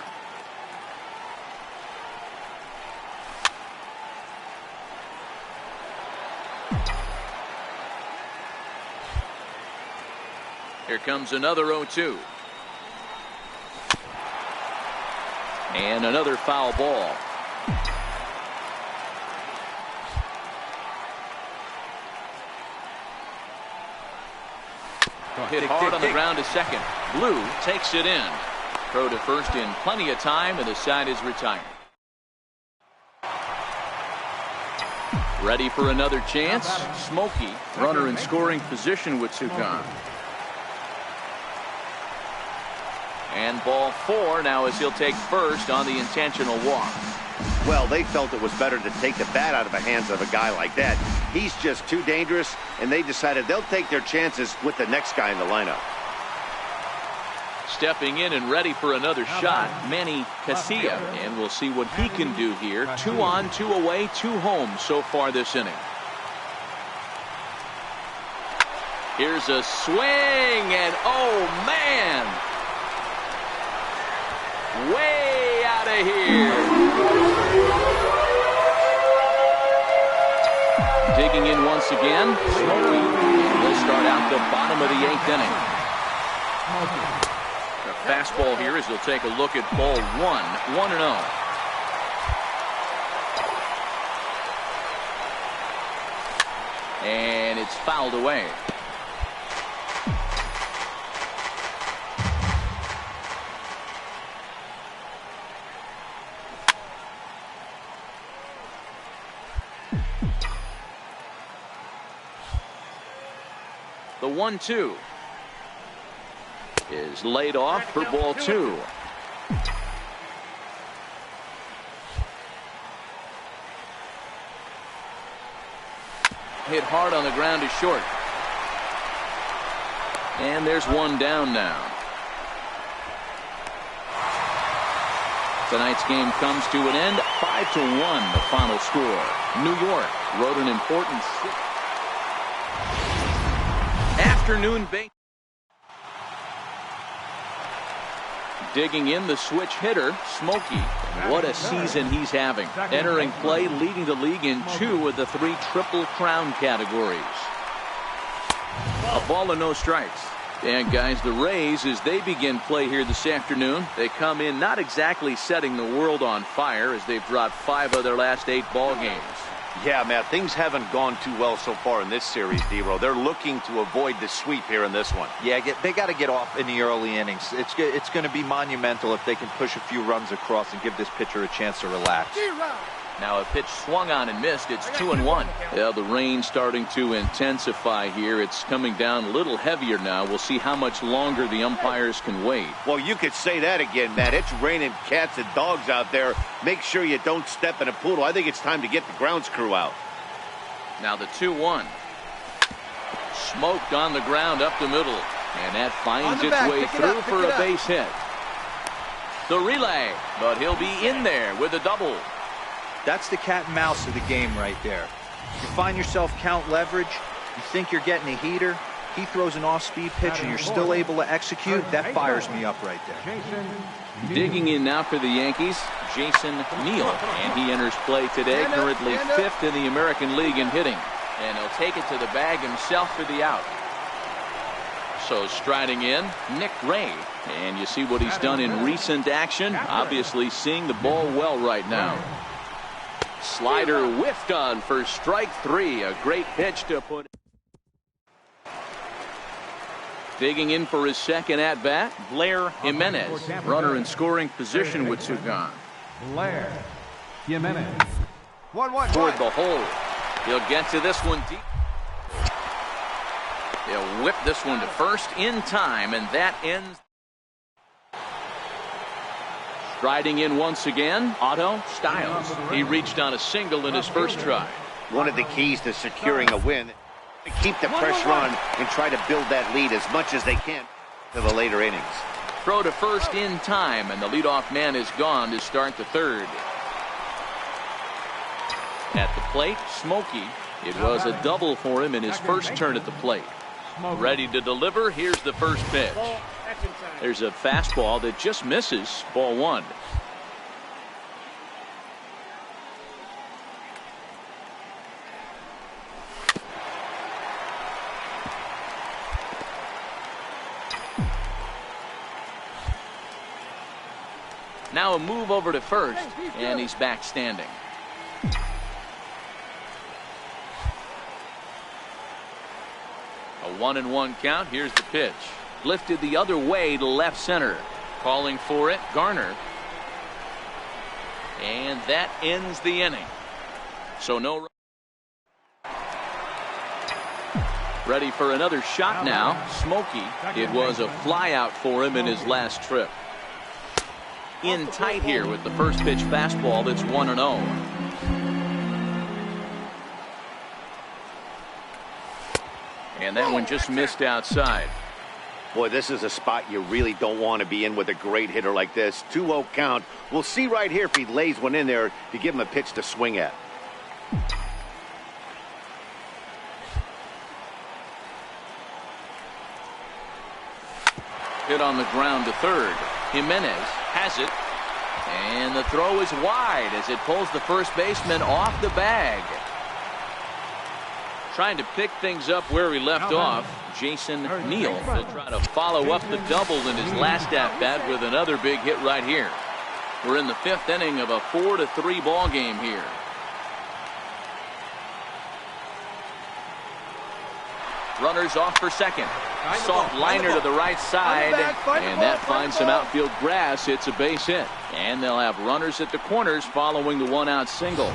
Here comes another 0-2. And another foul ball. Hit hard on the ground to second. Blue takes it in. Throw to first in plenty of time, and the side is retired. Ready for another chance. Smokey, runner in scoring position with 2 gone. And ball 4 now as he'll take first on the intentional walk. Well, they felt it was better to take the bat out of the hands of a guy like that. He's just too dangerous, and they decided they'll take their chances with the next guy in the lineup. Stepping in and ready for another shot, Manny Casilla, and we'll see what he can do here. 2 on, 2 away, 2 home so far this inning. Here's a swing, and oh man! Way out of here. Digging in once again, Smokey. We'll start out the bottom of the 8th inning. The fastball here as he'll take a look at ball 1, 1-0. And it's fouled away. The 1-2 is laid off for ball 2. Hit hard on the ground to short. And there's one down now. Tonight's game comes to an end. 5-1 the final score. New York wrote an important afternoon base. Digging in, the switch hitter, Smokey. What a season he's having. Entering play, leading the league in 2 of the 3 Triple Crown categories. A ball and no strikes. And guys, the Rays, as they begin play here this afternoon, they come in not exactly setting the world on fire as they've dropped 5 of their last 8 ball games. Yeah, Matt, things haven't gone too well so far in this series, D-Row. They're looking to avoid the sweep here in this one. Yeah, they got to get off in the early innings. It's going to be monumental if they can push a few runs across and give this pitcher a chance to relax. Now a pitch swung on and missed. It's 2-1. Yeah, the rain starting to intensify here. It's coming down a little heavier now. We'll see how much longer the umpires can wait. Well, you could say that again, Matt. It's raining cats and dogs out there. Make sure you don't step in a poodle. I think it's time to get the grounds crew out. Now the 2-1. Smoked on the ground up the middle. And that finds its way through for a base hit. The relay, but he'll be in there with a double. That's the cat and mouse of the game right there. You find yourself count leverage, you think you're getting a heater, he throws an off-speed pitch and you're still able to execute, that fires me up right there. Digging in now for the Yankees, Jason Neal, and he enters play today, currently 5th in the American League in hitting. And he'll take it to the bag himself for the out. So striding in, Nick Ray. And you see what he's done in recent action, obviously seeing the ball well right now. Slider whiffed on for strike 3. A great pitch to put. Digging in for his second at bat, Blair Jimenez. Runner in scoring position with 2 gone. Blair Jimenez. 1-1 toward the hole. He'll get to this one deep. He'll whip this one to first in time, and that ends. Striding in once again, Otto Styles. He reached on a single in his first try. One of the keys to securing a win, to keep the pressure on and try to build that lead as much as they can to the later innings. Throw to first in time, and the leadoff man is gone to start the 3rd. At the plate, Smokey. It was a double for him in his first turn at the plate. Ready to deliver. Here's the first pitch. There's a fastball that just misses. Ball 1. Now a move over to first, and he's back standing. A 1-1 count. Here's the pitch. Lifted the other way to left center. Calling for it, Garner. And that ends the inning. So no. Ready for another shot now. Smokey. It was a fly out for him in his last trip. In tight here with the first pitch fastball that's 1-0. And that one just missed outside. Boy, this is a spot you really don't want to be in with a great hitter like this. 2-0 count. We'll see right here if he lays one in there to give him a pitch to swing at. Hit on the ground to third. Jimenez has it. And the throw is wide as it pulls the first baseman off the bag. Trying to pick things up where he left off. Jason Neal will try to follow up the double in his last at-bat with another big hit right here. We're in the 5th inning of a 4-3 ball game here. Runners off for second. Soft liner to the right side, and that finds some outfield grass. It's a base hit, and they'll have runners at the corners following the 1-out single.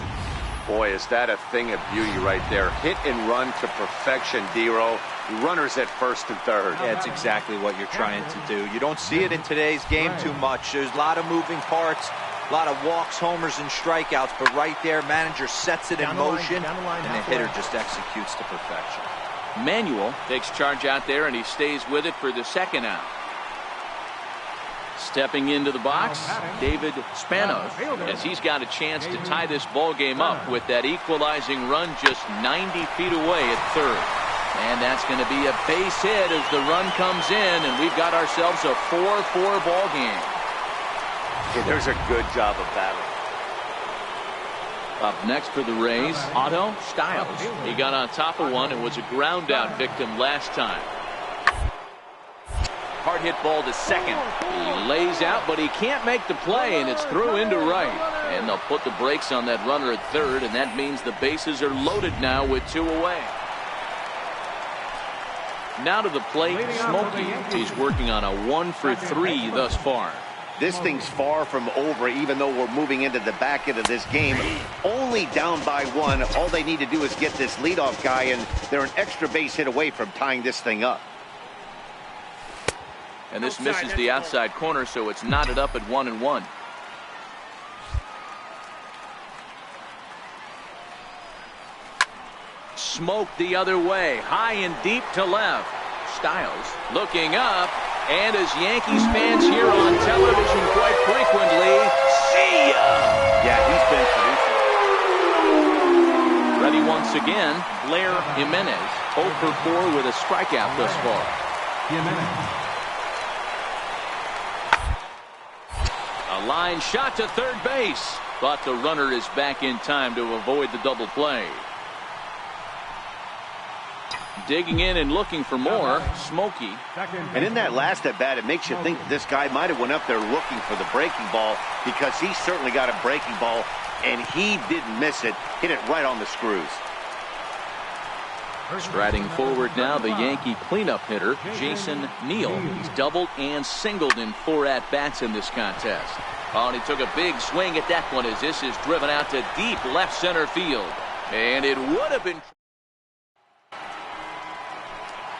Boy, is that a thing of beauty right there. Hit and run to perfection, D-Row. Runners at first and third. Yeah, it's exactly what you're trying to do. You don't see it in today's game too much. There's a lot of moving parts, a lot of walks, homers, and strikeouts, but right there, manager sets it in motion, and the hitter just executes to perfection. Manuel takes charge out there, and he stays with it for the 2nd out. Stepping into the box, David Spanos, as he's got a chance to tie this ball game up with that equalizing run just 90 feet away at third. And that's going to be a base hit as the run comes in, and we've got ourselves a 4-4 ball game. Yeah, there's a good job of battling. Up next for the Rays, Otto Styles. He got on top of one and was a ground out victim last time. Hard hit ball to second. He lays out, but he can't make the play, and it's through into right. And they'll put the brakes on that runner at third, and that means the bases are loaded now with 2 away. Now to the plate, Smokey. He's working on a 1-for-3 thus far. This thing's far from over, even though we're moving into the back end of this game. Only down by 1. All they need to do is get this leadoff guy, and they're an extra base hit away from tying this thing up. And this misses the outside corner, so it's knotted up at 1-1. Smoked the other way, high and deep to left. Styles looking up, and as Yankees fans hear on television quite frequently, see ya! Yeah, he's been producing. Ready once again, Blair Jimenez, 0 for 4 with a strikeout thus far. Jimenez. A line shot to third base, but the runner is back in time to avoid the double play. Digging in and looking for more, Smokey. And in that last at bat, it makes you think this guy might have went up there looking for the breaking ball, because he certainly got a breaking ball, and he didn't miss it. Hit it right on the screws. Striding forward now, the Yankee cleanup hitter, Jason Neal. He's doubled and singled in 4 at-bats in this contest. Oh, and he took a big swing at that one as this is driven out to deep left center field. And it would have been...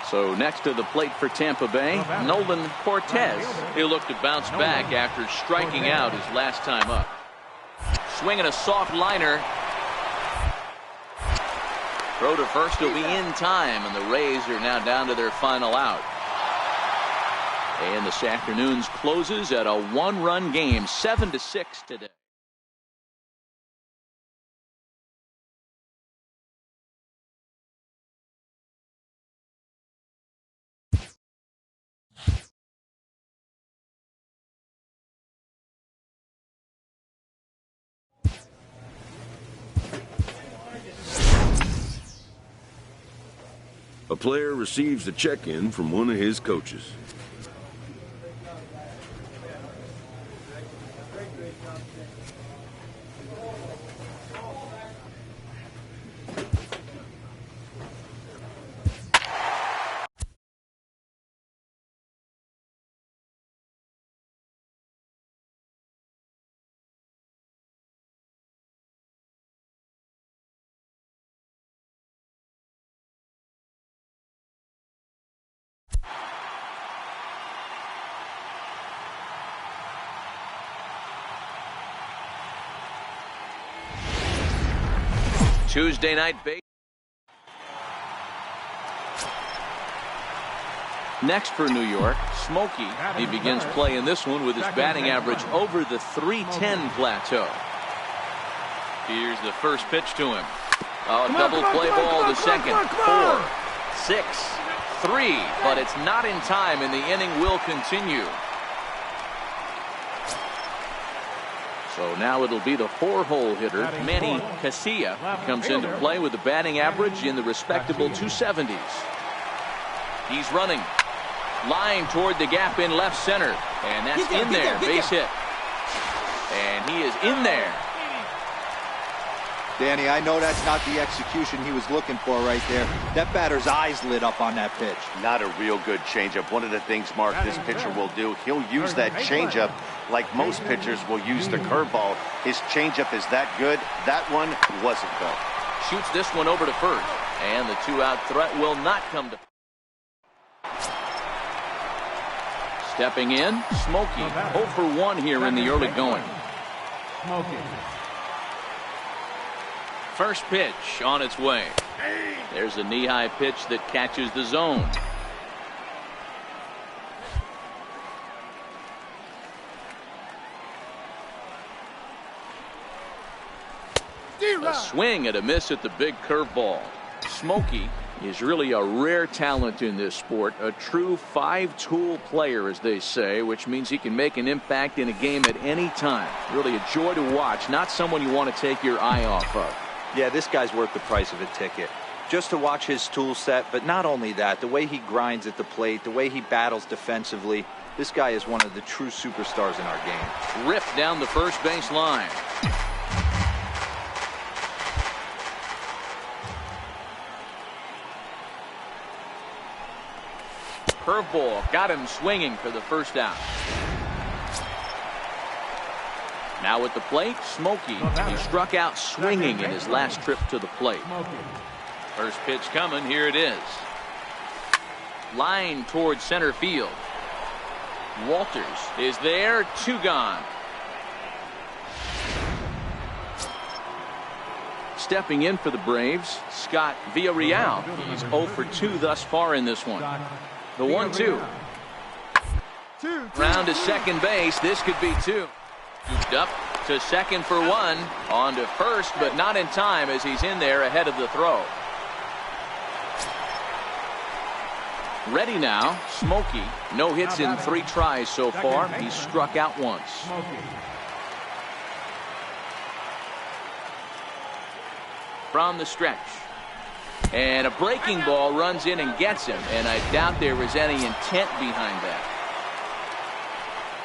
So next to the plate for Tampa Bay, Nolan Cortez. He'll look to bounce back after striking out his last time up. Swinging a soft liner. Throw to first will be in time, and the Rays are now down to their final out. And this afternoon's closes at a 1-run game, 7-6 today. A player receives a check-in from one of his coaches. Tuesday night base. Next for New York, Smokey. He begins play in this one with his batting average over the .310 plateau. Here's the first pitch to him. Double play ball to second. 4, 6, 3, but it's not in time, and the inning will continue. So now it'll be the 4-hole hitter, Manny Casilla, comes into play with a batting average in the respectable 270s. He's running. Line toward the gap in left center. And that's in there. Base hit. And he is in there. Danny, I know that's not the execution he was looking for right there. That batter's eyes lit up on that pitch. Not a real good changeup. One of the things, Mark, this pitcher will do, he'll use that changeup like most pitchers will use the curveball. His changeup is that good. That one wasn't, though. Shoots this one over to first. And the 2-out threat will not come to. Stepping in, Smokey. 0 for 1 here in the early going. Smokey. First pitch on its way. There's a knee-high pitch that catches the zone. A swing and a miss at the big curveball. Smokey is really a rare talent in this sport. A true five-tool player, as they say, which means he can make an impact in a game at any time. Really a joy to watch, not someone you want to take your eye off of. Yeah, this guy's worth the price of a ticket. Just to watch his tool set, but not only that, the way he grinds at the plate, the way he battles defensively, this guy is one of the true superstars in our game. Ripped down the first base line. Curveball got him swinging for the first out. Now at the plate, Smokey. He struck out swinging in his last trip to the plate. First pitch coming. Here it is. Line towards center field. Walters is there. 2 gone. Stepping in for the Braves, Scott Villarreal. He's 0 for 2 thus far in this one. The 1-2. Round to second base. This could be 2. Scooped up to second for 1. On to first, but not in time as he's in there ahead of the throw. Ready now. Smokey. No hits in 3 tries so far. He's struck out once. From the stretch. And a breaking ball runs in and gets him. And I doubt there was any intent behind that.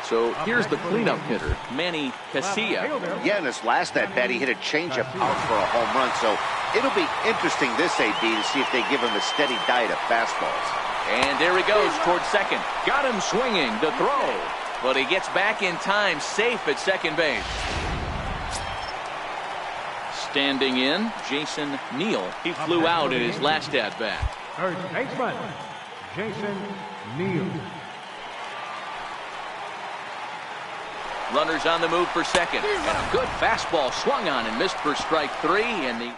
So here's the cleanup hitter, Manny Casilla. Yeah, in his last at bat, he hit a changeup out for a home run. So it'll be interesting this AB to see if they give him a steady diet of fastballs. And there he goes towards second. Got him swinging. The throw. But he gets back in time, safe at second base. Standing in, Jason Neal. He flew out in his last at-bat. First baseman, Jason Neal. Runners on the move for second. And a good fastball swung on and missed for strike 3. And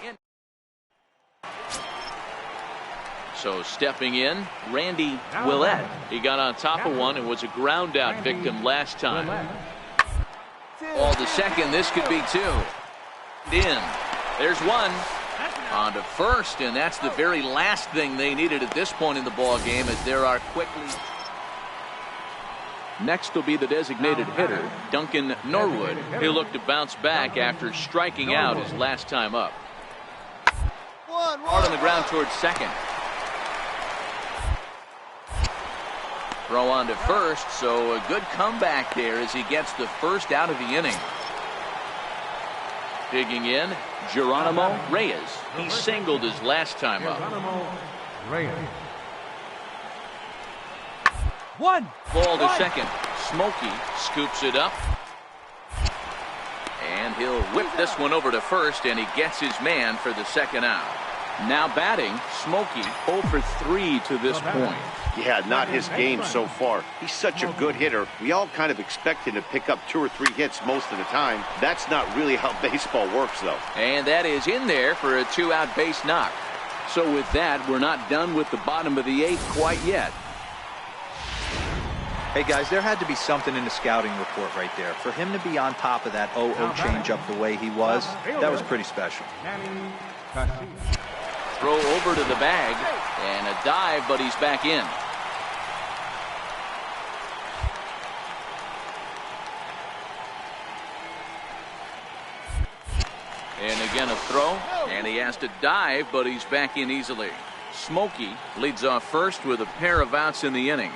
so stepping in, Randy Willett. He got on top of one and was a ground out victim last time. Ball to second. This could be 2. In. There's 1. On to first, and that's the very last thing they needed at this point in the ball game, as there are quickly. Next will be the designated hitter, Duncan Norwood. He'll look to bounce back after striking out his last time up. Hard on the ground towards second. Throw on to first, so a good comeback there as he gets the first out of the inning. Digging in, Geronimo Reyes. He singled his last time up. Ball to second. Smokey scoops it up. And he'll whip this one over to first, and he gets his man for the second out. Now batting, Smokey 0 for 3 to this point. Yeah, not his game so far. He's such a good hitter. We all kind of expect him to pick up 2 or 3 hits most of the time. That's not really how baseball works, though. And that is in there for a 2-out base knock. So with that, we're not done with the bottom of the 8th quite yet. Hey, guys, there had to be something in the scouting report right there. For him to be on top of that 0-0 changeup the way he was, that was pretty special. Throw over to the bag, and a dive, but he's back in. And again a throw, and he has to dive, but he's back in easily. Smokey leads off first with a pair of outs in the inning.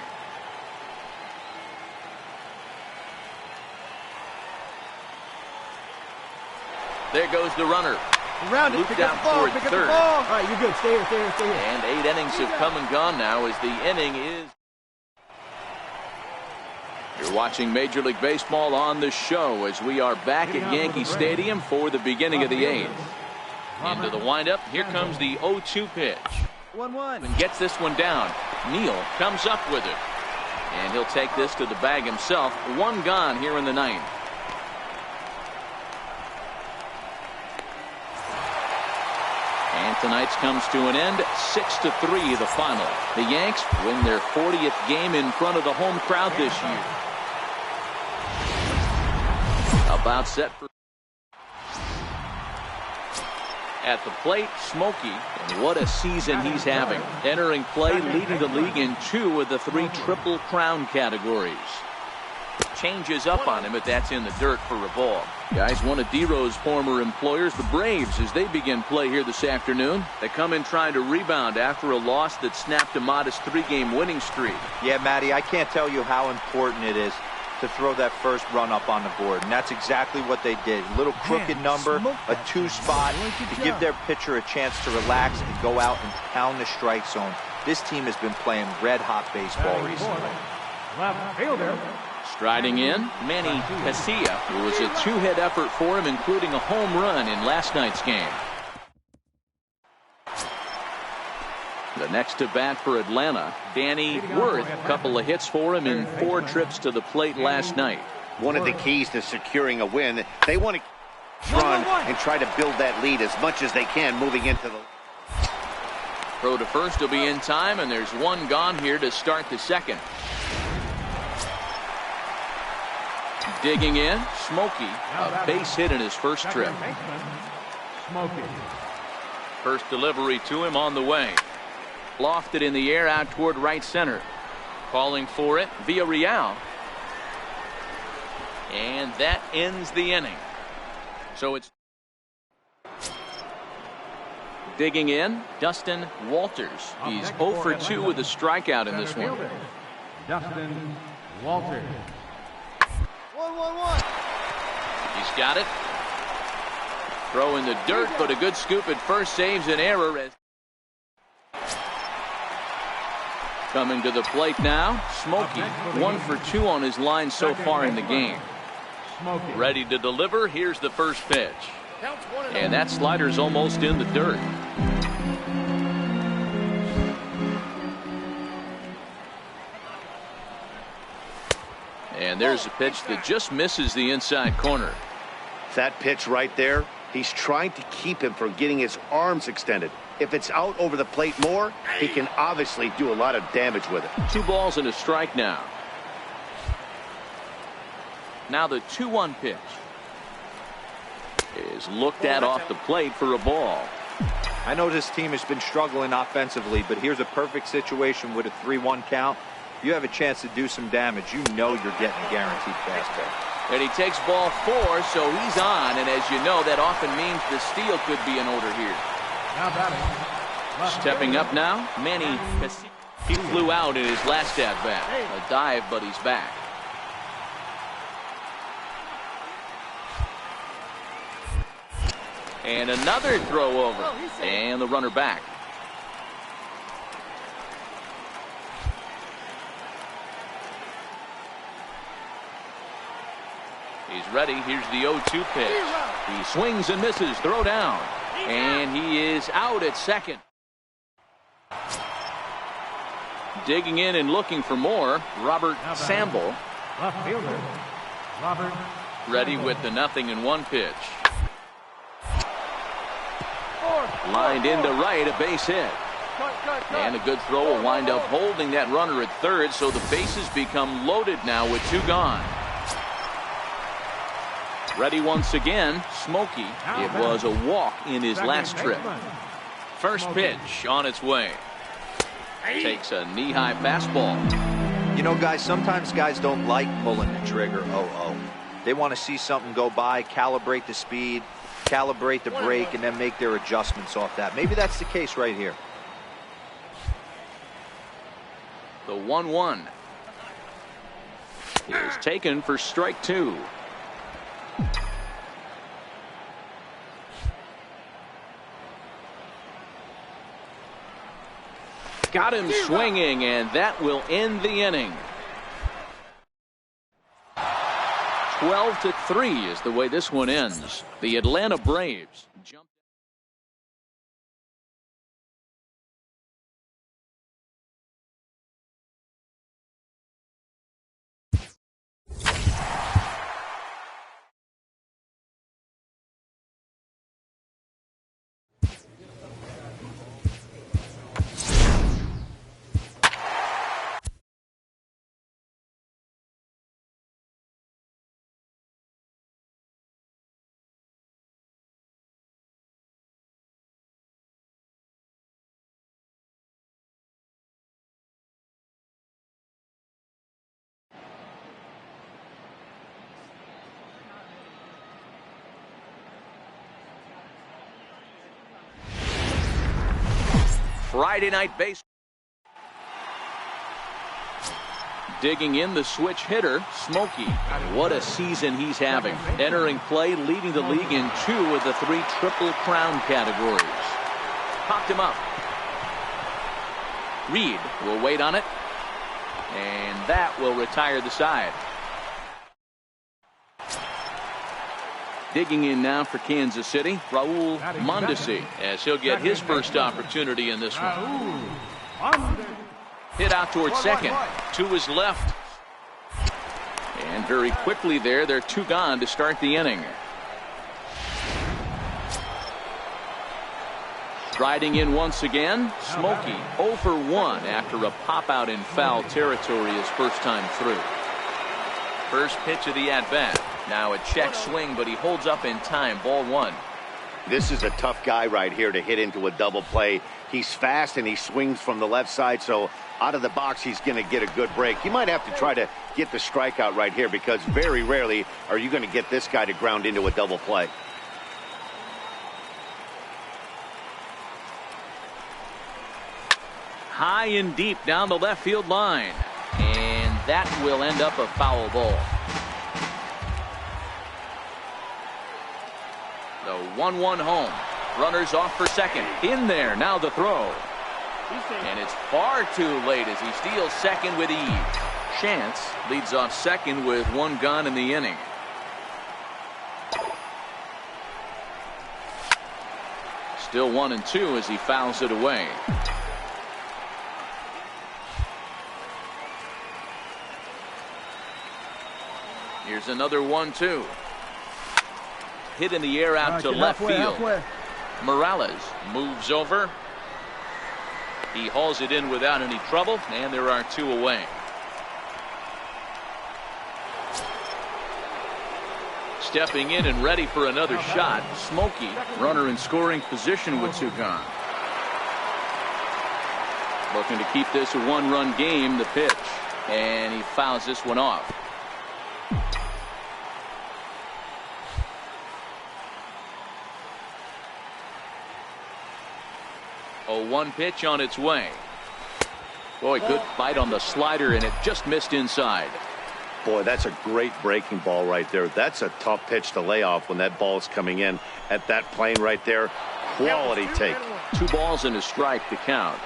There goes the runner. Around it, Looped pick up out the ball, toward pick up third. the ball. All right, you're good. Stay here, stay here, stay here. And 8 innings have come and gone now as the inning is. You're watching Major League Baseball on the show as we are back at Yankee Stadium for the beginning of the 8th. Into the windup, here comes the 0-2 pitch. 1-1. And gets this one down. Neal comes up with it. And he'll take this to the bag himself. 1 gone here in the 9th. And tonight's comes to an end, 6-3 the final. The Yanks win their 40th game in front of the home crowd this year. About set for. At the plate, Smokey, and what a season he's having. Entering play, leading the league in 2 of the 3 Triple Crown categories. Changes up on him, but that's in the dirt for a ball. Guys, one of D-Row's former employers, the Braves, as they begin play here this afternoon. They come in trying to rebound after a loss that snapped a modest 3-game winning streak. Yeah, Matty, I can't tell you how important it is to throw that first run up on the board, and that's exactly what they did. A little crooked number, a 2 spot to give their pitcher a chance to relax and go out and pound the strike zone. This team has been playing red-hot baseball recently. Left fielder. Striding in, Manny Casilla, who was a 2-hit effort for him, including a home run in last night's game. The next to bat for Atlanta, Danny Worth. A couple of hits for him in 4 trips to the plate last night. One of the keys to securing a win, they want to run and try to build that lead as much as they can moving into the... Throw to first will be in time, and there's 1 gone here to start the second. Digging in, Smokey, a base hit in his first trip. Smokey. First delivery to him on the way. Lofted in the air out toward right center. Calling for it, Villarreal. And that ends the inning. So it's digging in, Dustin Walters. He's 0 for 2 with a strikeout in this one. Dustin Walters. 1-1-1. He's got it. Throw in the dirt, but a good scoop at first saves an error. As coming to the plate now, Smokey, 1 for 2 on his line so far in the game. Ready to deliver. Here's the first pitch. And that slider's almost in the dirt. And there's a pitch that just misses the inside corner. That pitch right there, he's trying to keep him from getting his arms extended. If it's out over the plate more, he can obviously do a lot of damage with it. 2 balls and a strike now. Now the 2-1 pitch is looked at off the plate for a ball. I know this team has been struggling offensively, but here's a perfect situation with a 3-1 count. You have a chance to do some damage. You know you're getting a guaranteed fastball. And he takes ball 4, so he's on. And as you know, that often means the steal could be in order here. Now batting. Stepping up now, Manny Casilla. He flew out in his last at-bat. A dive, but he's back. And another throw over. And the runner back. He's ready. Here's the 0-2 pitch. He swings and misses. Throw down. And he is out at second. Digging in and looking for more, Robert Sample. Left fielder, Robert. Ready with the 0-1 pitch. Lined into right, a base hit. And a good throw will wind up holding that runner at third, so the bases become loaded now with 2 gone. Ready once again, Smokey. It was a walk in his last trip. First pitch on its way. Takes a knee-high fastball. You know, guys, sometimes guys don't like pulling the trigger 0-0. They want to see something go by, calibrate the speed, calibrate the brake, and then make their adjustments off that. Maybe that's the case right here. The 1-1 is taken for strike 2. Got him swinging, and that will end the inning. 12-3 is the way this one ends. The Atlanta Braves jump. Friday Night Baseball. Digging in the switch hitter, Smokey. What a season he's having. Entering play, leading the league in 2 of the 3 Triple Crown categories. Popped him up. Reed will wait on it. And that will retire the side. Digging in now for Kansas City, Raul Mondesi, as he'll get his first opportunity in this one. Hit out towards second. 2 is left. And very quickly there, they're 2 gone to start the inning. Striding in once again, Smokey 0 for 1 after a pop out in foul territory his first time through. First pitch of the at-bat. Now a check swing, but he holds up in time. Ball 1. This is a tough guy right here to hit into a double play. He's fast and he swings from the left side, so out of the box he's going to get a good break. You might have to try to get the strikeout right here because very rarely are you going to get this guy to ground into a double play. High and deep down the left field line. And that will end up a foul ball. The 1-1 home. Runners off for second. In there. Now the throw. And it's far too late as he steals second with ease. Chance leads off second with 1 gone in the inning. Still 1-2 as he fouls it away. Here's another 1-2. Hit in the air out to left field. Morales moves over. He hauls it in without any trouble, and there are 2 away. Stepping in and ready for another shot, Smokey, runner in scoring position with 2 gone. Looking to keep this a 1-run game, the pitch, and he fouls this one off. A 1 pitch on its way. Boy, good bite on the slider, and it just missed inside. Boy, that's a great breaking ball right there. That's a tough pitch to lay off when that ball's coming in at that plane right there. Quality take. 2 balls and a strike to count.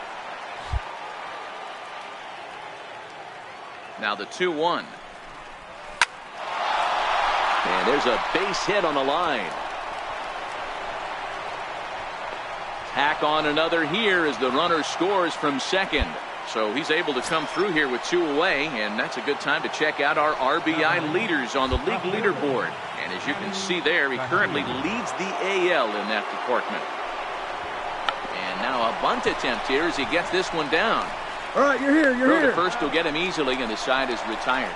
Now the 2-1. And there's a base hit on the line. Tack on another here as the runner scores from second. So he's able to come through here with 2 away, and that's a good time to check out our RBI leaders on the league leaderboard. And as you can see there, he currently leads the AL in that department. And now a bunt attempt here as he gets this one down. All right, you're here. Throw to first will get him easily, and the side is retired.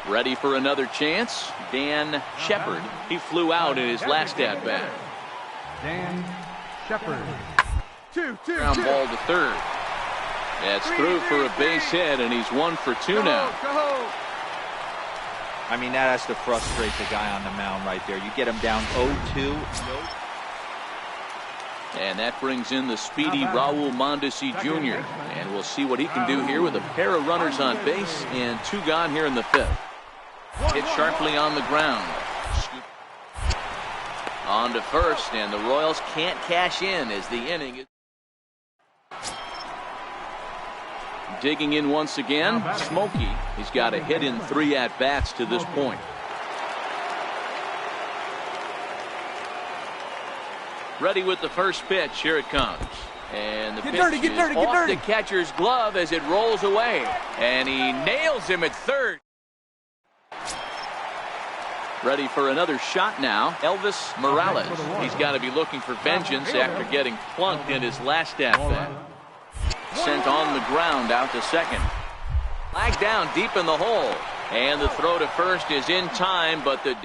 Ready for another chance. Dan Shepard. He flew out in his last at-bat. Dan Shepard. 2-2. Ground ball to third. That's through for a base hit, and he's 1 for 2 now. I mean, that has to frustrate the guy on the mound right there. You get him down 0-2. And that brings in the speedy Raul Mondesi Jr. And we'll see what he can do here with a pair of runners on base and 2 gone here in the 5th. Hit sharply on the ground. On to first, and the Royals can't cash in as the inning is. Digging in once again, Smokey. He's got a hit in 3 at-bats to this point. Ready with the first pitch. Here it comes. And the pitch is off the catcher's glove as it rolls away. And he nails him at third. Ready for another shot now. Elvis Morales. He's got to be looking for vengeance after getting plunked in his last at-bat. Sent on the ground out to second. Flag down deep in the hole. And the throw to first is in time, but the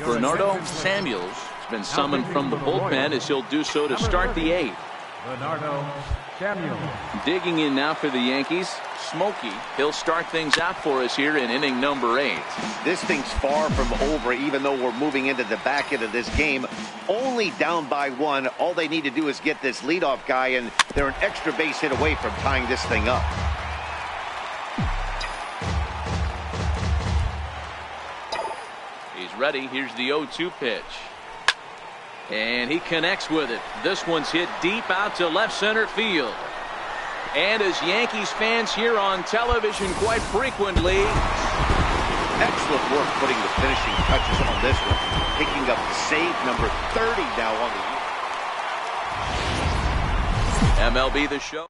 Bernardo Samuels has been summoned from the bullpen as he'll do so to start the 8th. Bernardo Samuel. Digging in now for the Yankees, Smokey. He'll start things out for us here in inning number 8. This thing's far from over, even though we're moving into the back end of this game. Only down by 1. All they need to do is get this leadoff guy, and they're an extra base hit away from tying this thing up. He's ready. Here's the 0-2 pitch. And he connects with it. This one's hit deep out to left center field. And as Yankees fans hear on television quite frequently, excellent work putting the finishing touches on this one. Picking up save number 30 now on the MLB The Show.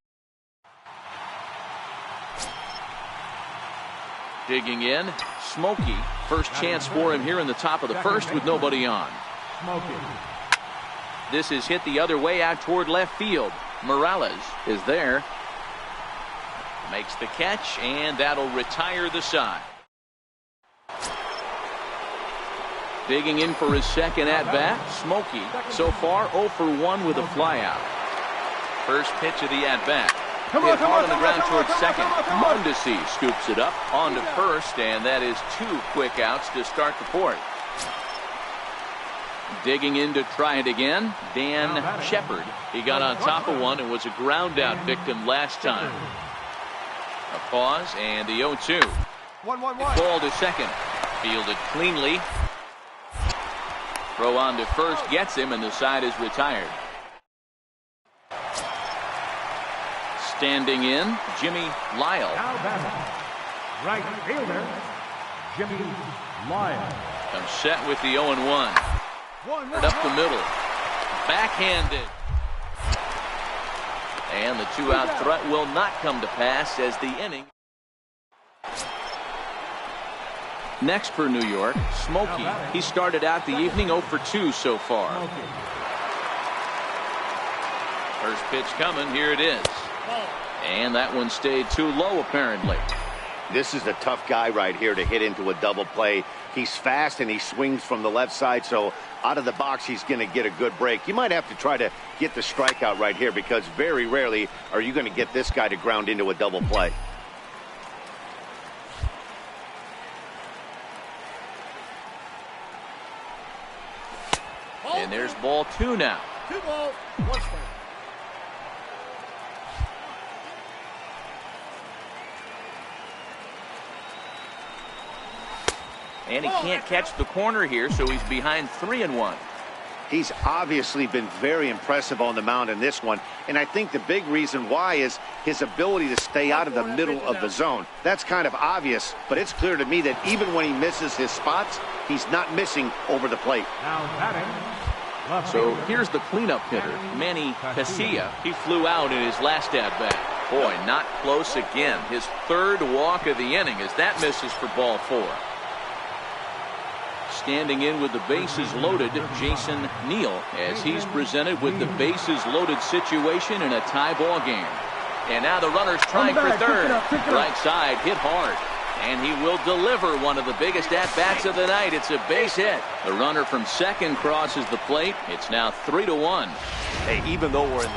Digging in, Smokey. First chance for him here in the top of the first with nobody on. Smokey. This is hit the other way out toward left field. Morales is there. Makes the catch, and that'll retire the side. Digging in for his second at-bat, Smokey. So far, 0 for 1 with a flyout. First pitch of the at-bat. Hit hard on the ground towards second. Mondesi scoops it up onto first, and that is 2 quick outs to start the fourth. Digging in to try it again, Dan Shepard. He got on top of one and was a ground out victim last time. A pause and the 0-2. Ball to second. Fielded cleanly. Throw on to first gets him, and the side is retired. Standing in, Jimmy Lyle. Right fielder, Jimmy Lyle. Comes set with the 0-1. Up the middle. Backhanded. And the 2-out threat will not come to pass as the inning. Next for New York, Smokey. He started out the evening 0 for 2 so far. First pitch coming. Here it is. And that one stayed too low, apparently. This is a tough guy right here to hit into a double play. He's fast and he swings from the left side, so out of the box he's going to get a good break. You might have to try to get the strikeout right here, because very rarely are you going to get this guy to ground into a double play. And there's ball 2 now. 2 balls, 1 strike. And he can't catch the corner here, so he's behind 3-1. He's obviously been very impressive on the mound in this one, and I think the big reason why is his ability to stay out of the middle of the zone. That's kind of obvious, but it's clear to me that even when he misses his spots, he's not missing over the plate. So here's the cleanup hitter, Manny Casilla. He flew out in his last at-bat. Boy, not close again. His 3rd walk of the inning as that misses for ball 4. Standing in with the bases loaded, Jason Neal, as he's presented with the bases loaded situation in a tie ball game. And now the runner's trying for third. Right side hit hard. And he will deliver one of the biggest at-bats of the night. It's a base hit. The runner from second crosses the plate. It's now 3-1. Hey, even though we're in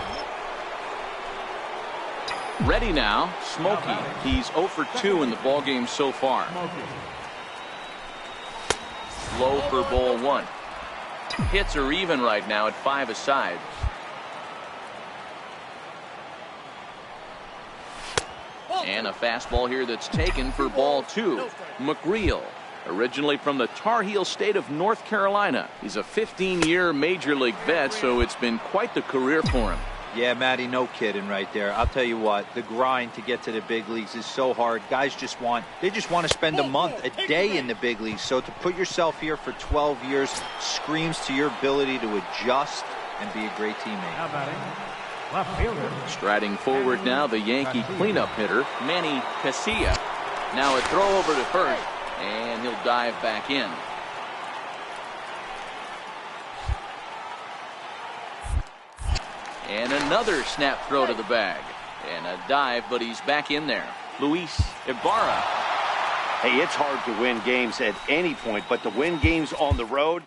the... Ready now, Smokey. He's 0 for 2 in the ballgame so far. Low for ball 1. Hits are even right now at 5 aside. And a fastball here that's taken for ball 2. McGreal, originally from the Tar Heel state of North Carolina. He's a 15-year major league vet, so it's been quite the career for him. Yeah, Matty, no kidding right there. I'll tell you what, the grind to get to the big leagues is so hard. Guys just want to spend a month, a day in the big leagues. So to put yourself here for 12 years screams to your ability to adjust and be a great teammate. Striding forward now, the Yankee cleanup hitter, Manny Casilla. Now a throw over to first, and he'll dive back in. And another snap throw to the bag. And a dive, but he's back in there. Luis Ibarra. Hey, it's hard to win games at any point, but to win games on the road,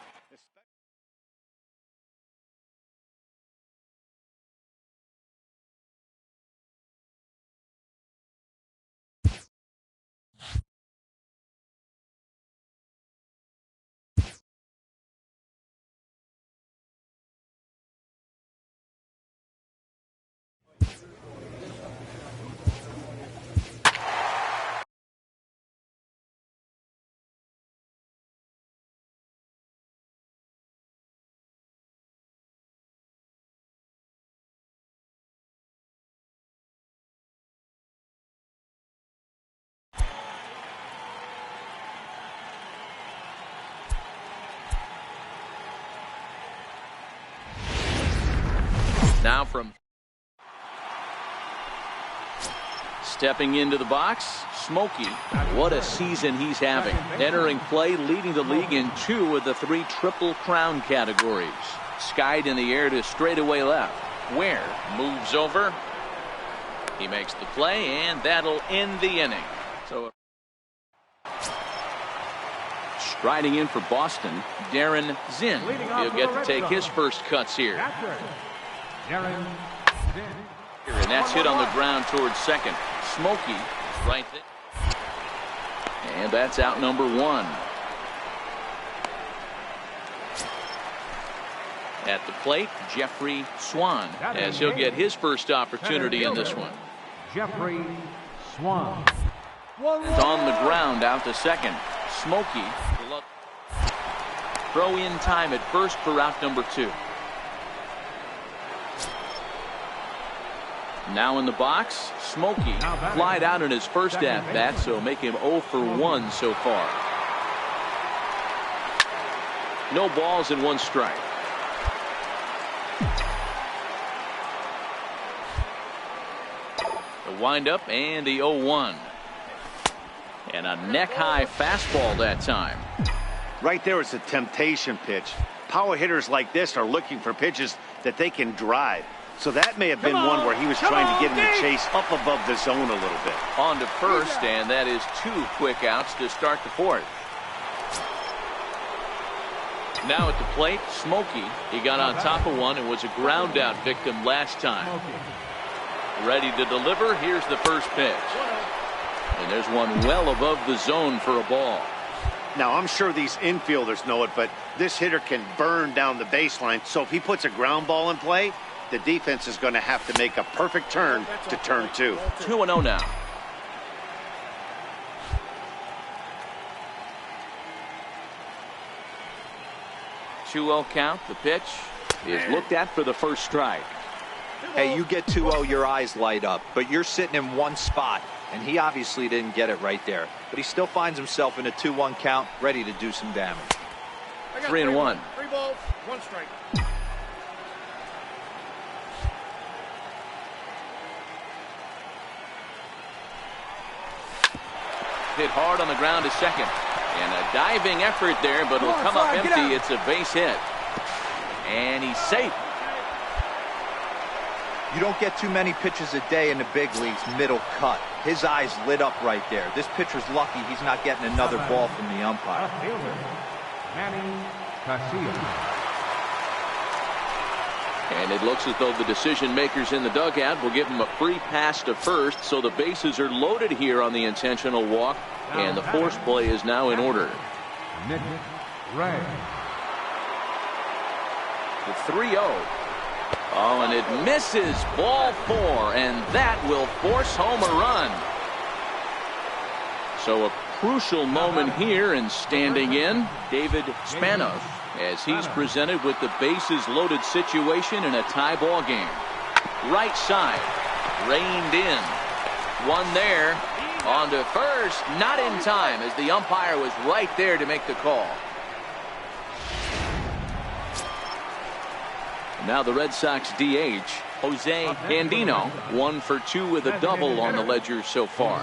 Now from stepping into the box, Smokey. What a season he's having. Entering play, leading the league in 2 of the 3 Triple Crown categories. Skied in the air to straightaway left. Ware moves over. He makes the play, and that'll end the inning. So striding in for Boston, Darren Zinn. He'll get to take his first cuts here. Darren Zinn. And that's hit on the ground towards second. Smokey is right there. And that's out number 1. At the plate, Jeffrey Swan, as he'll get his first opportunity in this one. Jeffrey Swan. It's on the ground out to second. Smokey. Throw in time at first for out number 2. Now in the box, Smokey flied out in his first at bat, so make him 0 for 1 so far. No balls and 1 strike. The windup and the 0-1. And a neck-high fastball that time. Right there is a temptation pitch. Power hitters like this are looking for pitches that they can drive. So that may have been one where he was trying to get him to chase up above the zone a little bit. On to first, and that is 2 quick outs to start the 4th. Now at the plate, Smokey. He got on top of one and was a ground out victim last time. Ready to deliver. Here's the first pitch. And there's one well above the zone for a ball. Now, I'm sure these infielders know it, but this hitter can burn down the baseline. So if he puts a ground ball in play, the defense is going to have to make a perfect turn to turn 2. 2-0 now. Two-0 count. The pitch is looked at for the first strike. Hey, you get 2-0, your eyes light up, but you're sitting in one spot, and he obviously didn't get it right there. But he still finds himself in a 2-1 count, ready to do some damage. 3-1. 3 balls, 1 strike. Hit hard on the ground to second. And a diving effort there, but it'll come up empty. It's a base hit. And he's safe. You don't get too many pitches a day in the big leagues middle cut. His eyes lit up right there. This pitcher's lucky he's not getting another ball from the umpire. And it looks as though the decision makers in the dugout will give him a free pass to first, so the bases are loaded here on the intentional walk, and the force play is now in order. The 3-0. Oh, and it misses. Ball 4, and that will force home a run. So a crucial moment here, and standing in, David Spanoff, as he's presented with the bases loaded situation in a tie ball game. Right side, reined in. One there, on to first, not in time, as the umpire was right there to make the call. Now the Red Sox DH, Jose Andino, 1 for 2 with a double on the ledger so far.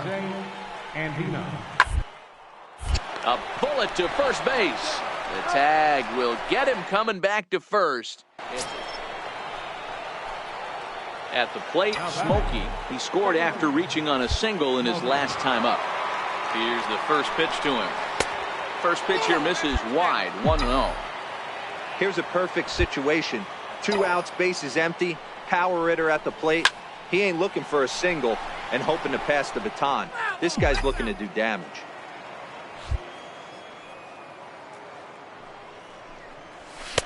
A bullet to first base. The tag will get him coming back to first. At the plate, Smokey. He scored after reaching on a single in his last time up. Here's the first pitch to him. First pitch here misses wide, 1-0. Here's a perfect situation. 2 outs, bases empty, power hitter at the plate. He ain't looking for a single and hoping to pass the baton. This guy's looking to do damage.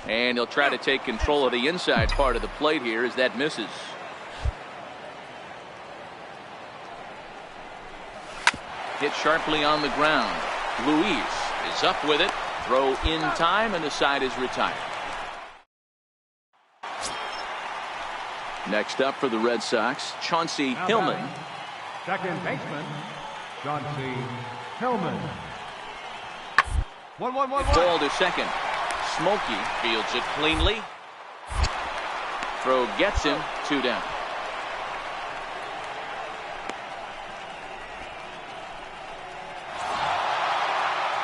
And he'll try to take control of the inside part of the plate here as that misses. Hit sharply on the ground. Luis is up with it. Throw in time, and the side is retired. Next up for the Red Sox, Chauncey Hillman. Second baseman, Chauncey Hillman. 1-1-1-1. Ball to second. Smokey fields it cleanly. Throw gets him. 2 down.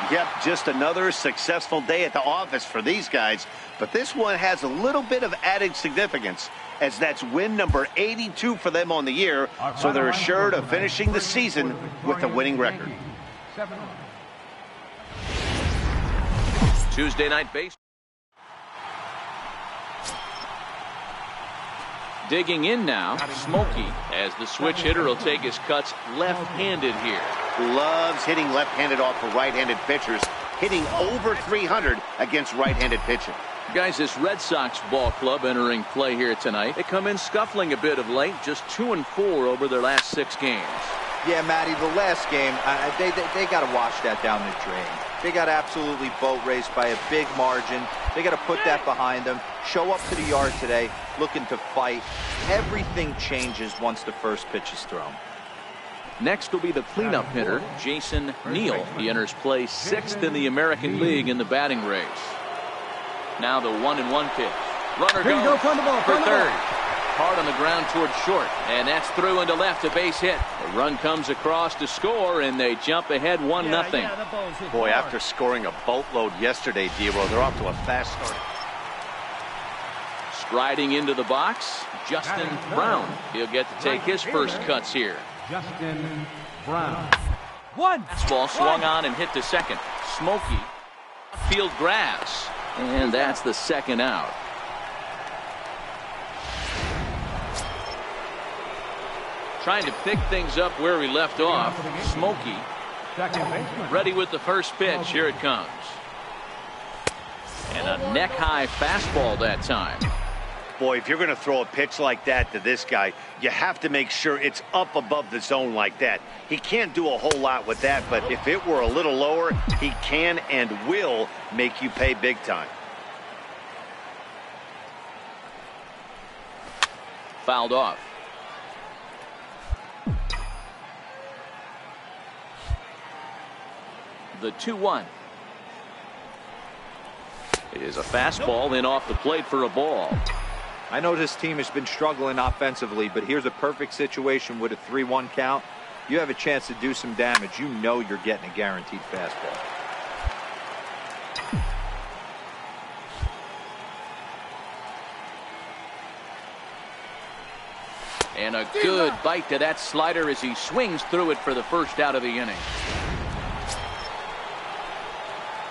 Yep, just another successful day at the office for these guys. But this one has a little bit of added significance, as that's win number 82 for them on the year. So they're assured of finishing the season with a winning record. Tuesday night baseball. Digging in now, Smokey, as the switch hitter will take his cuts left-handed here. Loves hitting left-handed off of right-handed pitchers, hitting over 300 against right-handed pitching. Guys, this Red Sox ball club entering play here tonight. They come in scuffling a bit of late, just 2-4 over their last 6 games. Yeah, Matty, the last game, they got to wash that down the drain. They got absolutely boat raced by a big margin. They got to put that behind them. Show up to the yard today, looking to fight. Everything changes once the first pitch is thrown. Next will be the cleanup hitter, Jason Neal. He enters play 6th in the American League in the batting race. Now the 1-1 pitch. Runner goes for third. Hard on the ground towards short, and that's through into left, a base hit. The run comes across to score, and they jump ahead 1-0. Boy, after scoring a boatload yesterday, Dero, they're off to a fast start. Striding into the box, Justin Brown. He'll get to take his first cuts here. Justin Brown. Fastball swung on and hit to second. Smokey, field grass, and that's the second out. Trying to pick things up where we left off. Smokey ready with the first pitch. Here it comes. And a neck-high fastball that time. Boy, if you're going to throw a pitch like that to this guy, you have to make sure it's up above the zone like that. He can't do a whole lot with that, but if it were a little lower, he can and will make you pay big time. Fouled off. The 2-1. It is a fastball in off the plate for a ball. I know this team has been struggling offensively, but here's a perfect situation with a 3-1 count. You have a chance to do some damage. You know you're getting a guaranteed fastball. And a good bite to that slider as he swings through it for the first out of the inning.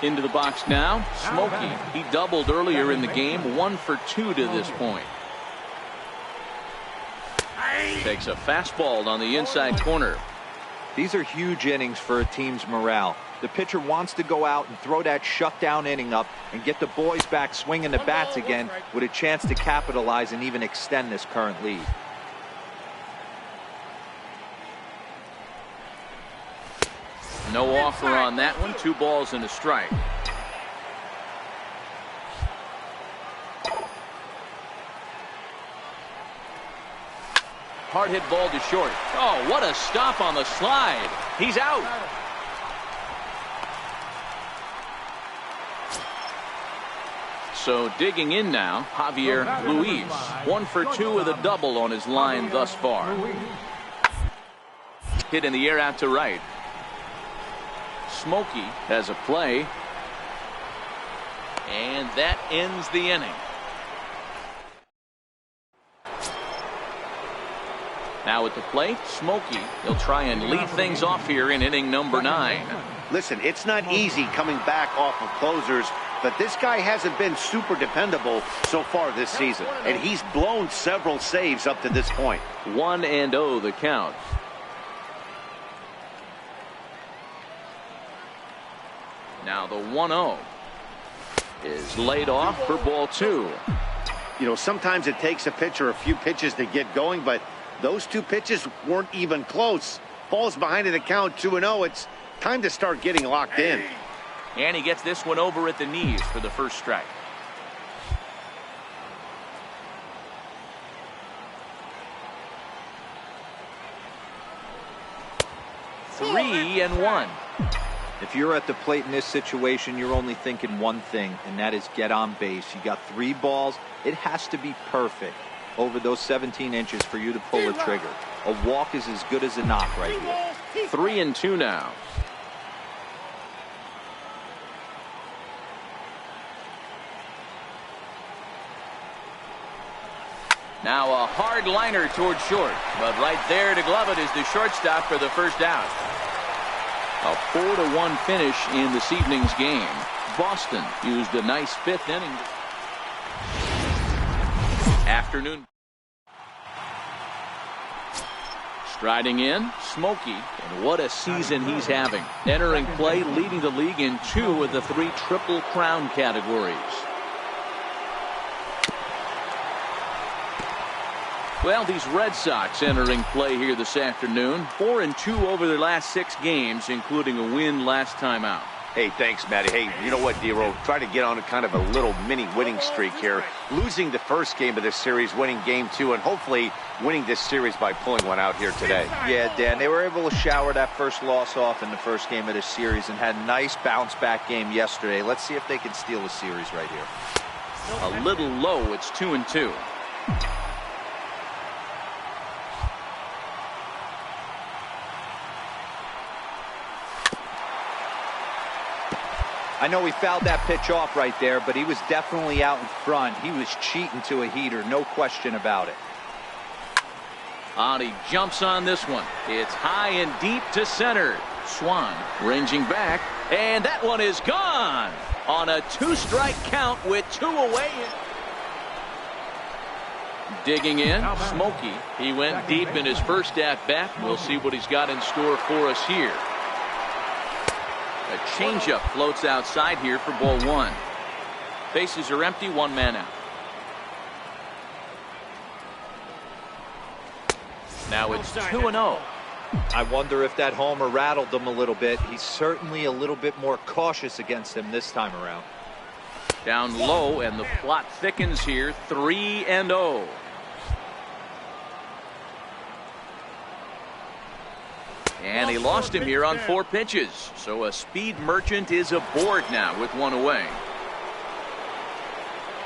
Into the box now, Smokey. He doubled earlier in the game, 1 for 2 to this point. Takes a fastball on the inside corner. These are huge innings for a team's morale. The pitcher wants to go out and throw that shutdown inning up and get the boys back swinging the bats again with a chance to capitalize and even extend this current lead. No offer on that one. 2 balls and a strike. Hard hit ball to short. Oh, what a stop on the slide. He's out. So digging in now, Javier Luis. 1 for 2 with a double on his line thus far. Hit in the air out to right. Smokey has a play, and that ends the inning. Now at the plate, Smokey. He'll try and lead things off here in inning number 9. Listen, it's not easy coming back off of closers, but this guy hasn't been super dependable so far this season, and he's blown several saves up to this point. 1-0 the count. Now the 1-0 is laid off for ball 2. You know, sometimes it takes a pitcher a few pitches to get going, but those 2 pitches weren't even close. Falls behind in the count 2-0. It's time to start getting locked in. And he gets this one over at the knees for the first strike. 3-1. If you're at the plate in this situation, you're only thinking one thing, and that is get on base. You got 3 balls. It has to be perfect. over those 17 inches for you to pull a trigger. A walk is as good as a knock right here. 3-2 now. Now a hard liner toward short, but right there to glove it is the shortstop for the first out. A 4-1 finish in this evening's game. Boston used a nice fifth inning. Afternoon. Striding in, Smokey, and what a season he's having. Entering play, leading the league in 2 of the 3 Triple Crown categories. Well, these Red Sox entering play here this afternoon. 4-2 over their last 6 games, including a win last time out. Hey, thanks, Matty. Hey, you know what, D-Roll? Try to get on a kind of a little mini winning streak here. Losing the first game of this series, winning game 2, and hopefully winning this series by pulling one out here today. Yeah, Dan, they were able to shower that first loss off in the first game of this series and had a nice bounce-back game yesterday. Let's see if they can steal the series right here. A little low, it's 2-2. I know he fouled that pitch off right there, but he was definitely out in front. He was cheating to a heater, no question about it. He jumps on this one. It's high and deep to center. Swan ranging back, and that one is gone on a 2-strike count with 2 away. Digging in, Smokey. He went deep in his first at-bat. We'll see what he's got in store for us here. A changeup floats outside here for ball 1. Bases are empty, 1 man out. Now it's 2-0. I wonder if that homer rattled him a little bit. He's certainly a little bit more cautious against him this time around. Down low, and the plot thickens here. 3-0. And he lost him here on 4 pitches. So a speed merchant is aboard now with 1 away.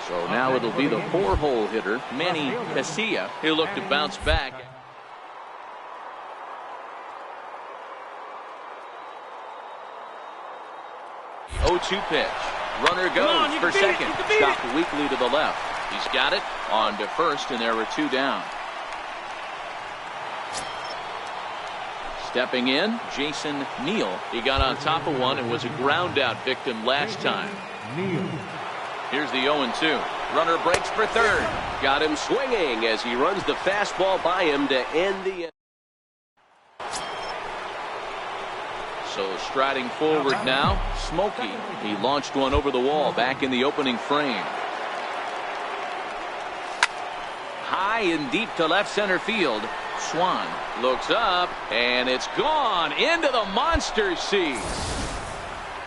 So now it'll be the 4-hole hitter, Manny Casilla. He'll look to bounce back. 0-2 pitch. Runner goes for second. Chopped weakly to the left. He's got it on to first, and there were 2 down. Stepping in, Jason Neal. He got on top of one and was a ground out victim last time. Here's the 0-2. Runner breaks for third. Got him swinging as he runs the fastball by him to end the inning. So striding forward now, Smokey. He launched one over the wall back in the opening frame. High and deep to left center field. Swan looks up, and it's gone into the monster seats.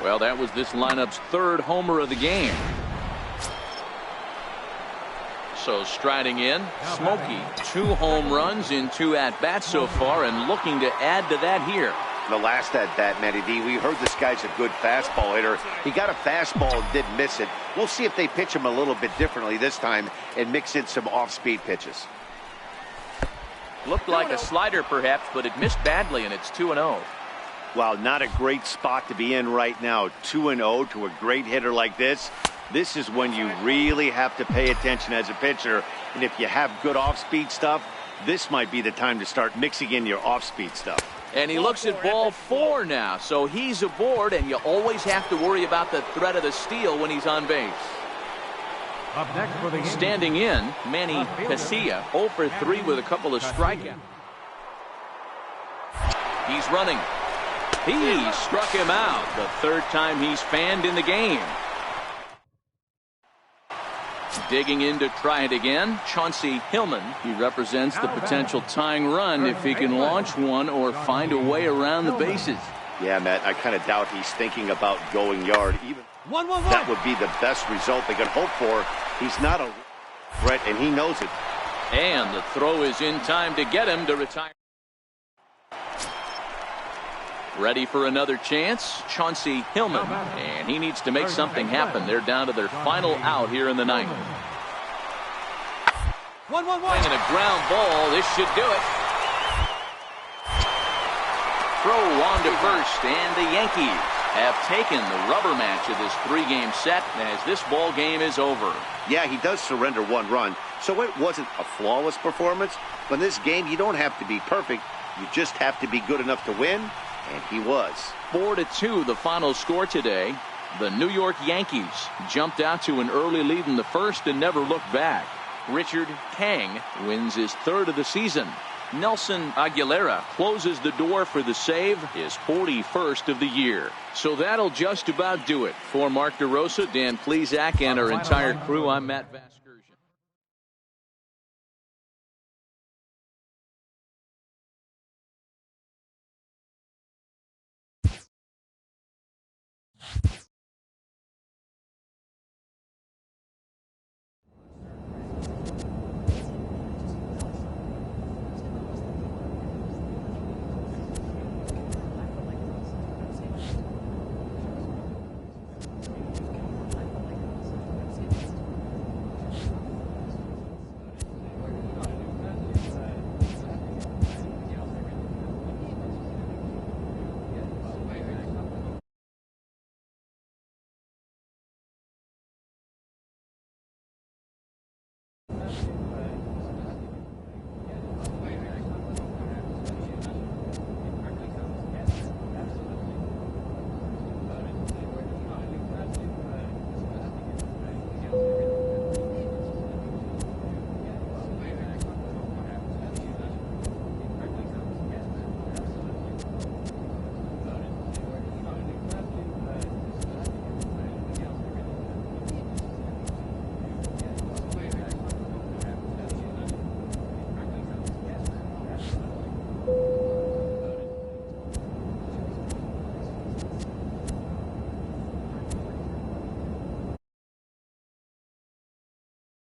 Well, that was this lineup's 3rd homer of the game. So striding in, Smokey. 2 home runs in 2 at-bats so far, and looking to add to that here. The last at-bat, Matty D, we heard this guy's a good fastball hitter. He got a fastball and didn't miss it. We'll see if they pitch him a little bit differently this time and mix in some off-speed pitches. Looked like a slider perhaps, but it missed badly, and it's 2-0. Wow, not a great spot to be in right now. 2-0 to a great hitter like this. This is when you really have to pay attention as a pitcher. And if you have good off-speed stuff, this might be the time to start mixing in your off-speed stuff. And he looks at ball 4 now, so he's aboard, and you always have to worry about the threat of the steal when he's on base. Up next for the standing in, Manny Casilla, 0 for 3 with a couple of strikeouts. He's running. He struck him out. The 3rd time he's fanned in the game. Digging in to try it again, Chauncey Hillman. He represents the potential tying run if he can launch one or find a way around the bases. Yeah, Matt, I kind of doubt he's thinking about going yard. Even that would be the best result they could hope for. He's not a threat, and he knows it. And the throw is in time to get him to retire. Ready for another chance, Chauncey Hillman. And he needs to make something happen. They're down to their final out here in the 9th. 1-1-1. And a ground ball. This should do it. Throw on to first, and the Yankees have taken the rubber match of this three-game set as this ball game is over. Yeah, he does surrender one run, so it wasn't a flawless performance. But in this game, you don't have to be perfect. You just have to be good enough to win, and he was. 4-2 the final score today. The New York Yankees jumped out to an early lead in the first and never looked back. Richard Kang wins his third of the season. Nelson Aguilera closes the door for the save, his 41st of the year. So that'll just about do it. For Mark DeRosa, Dan Plesac, and our entire crew, I'm Matt Vasquez.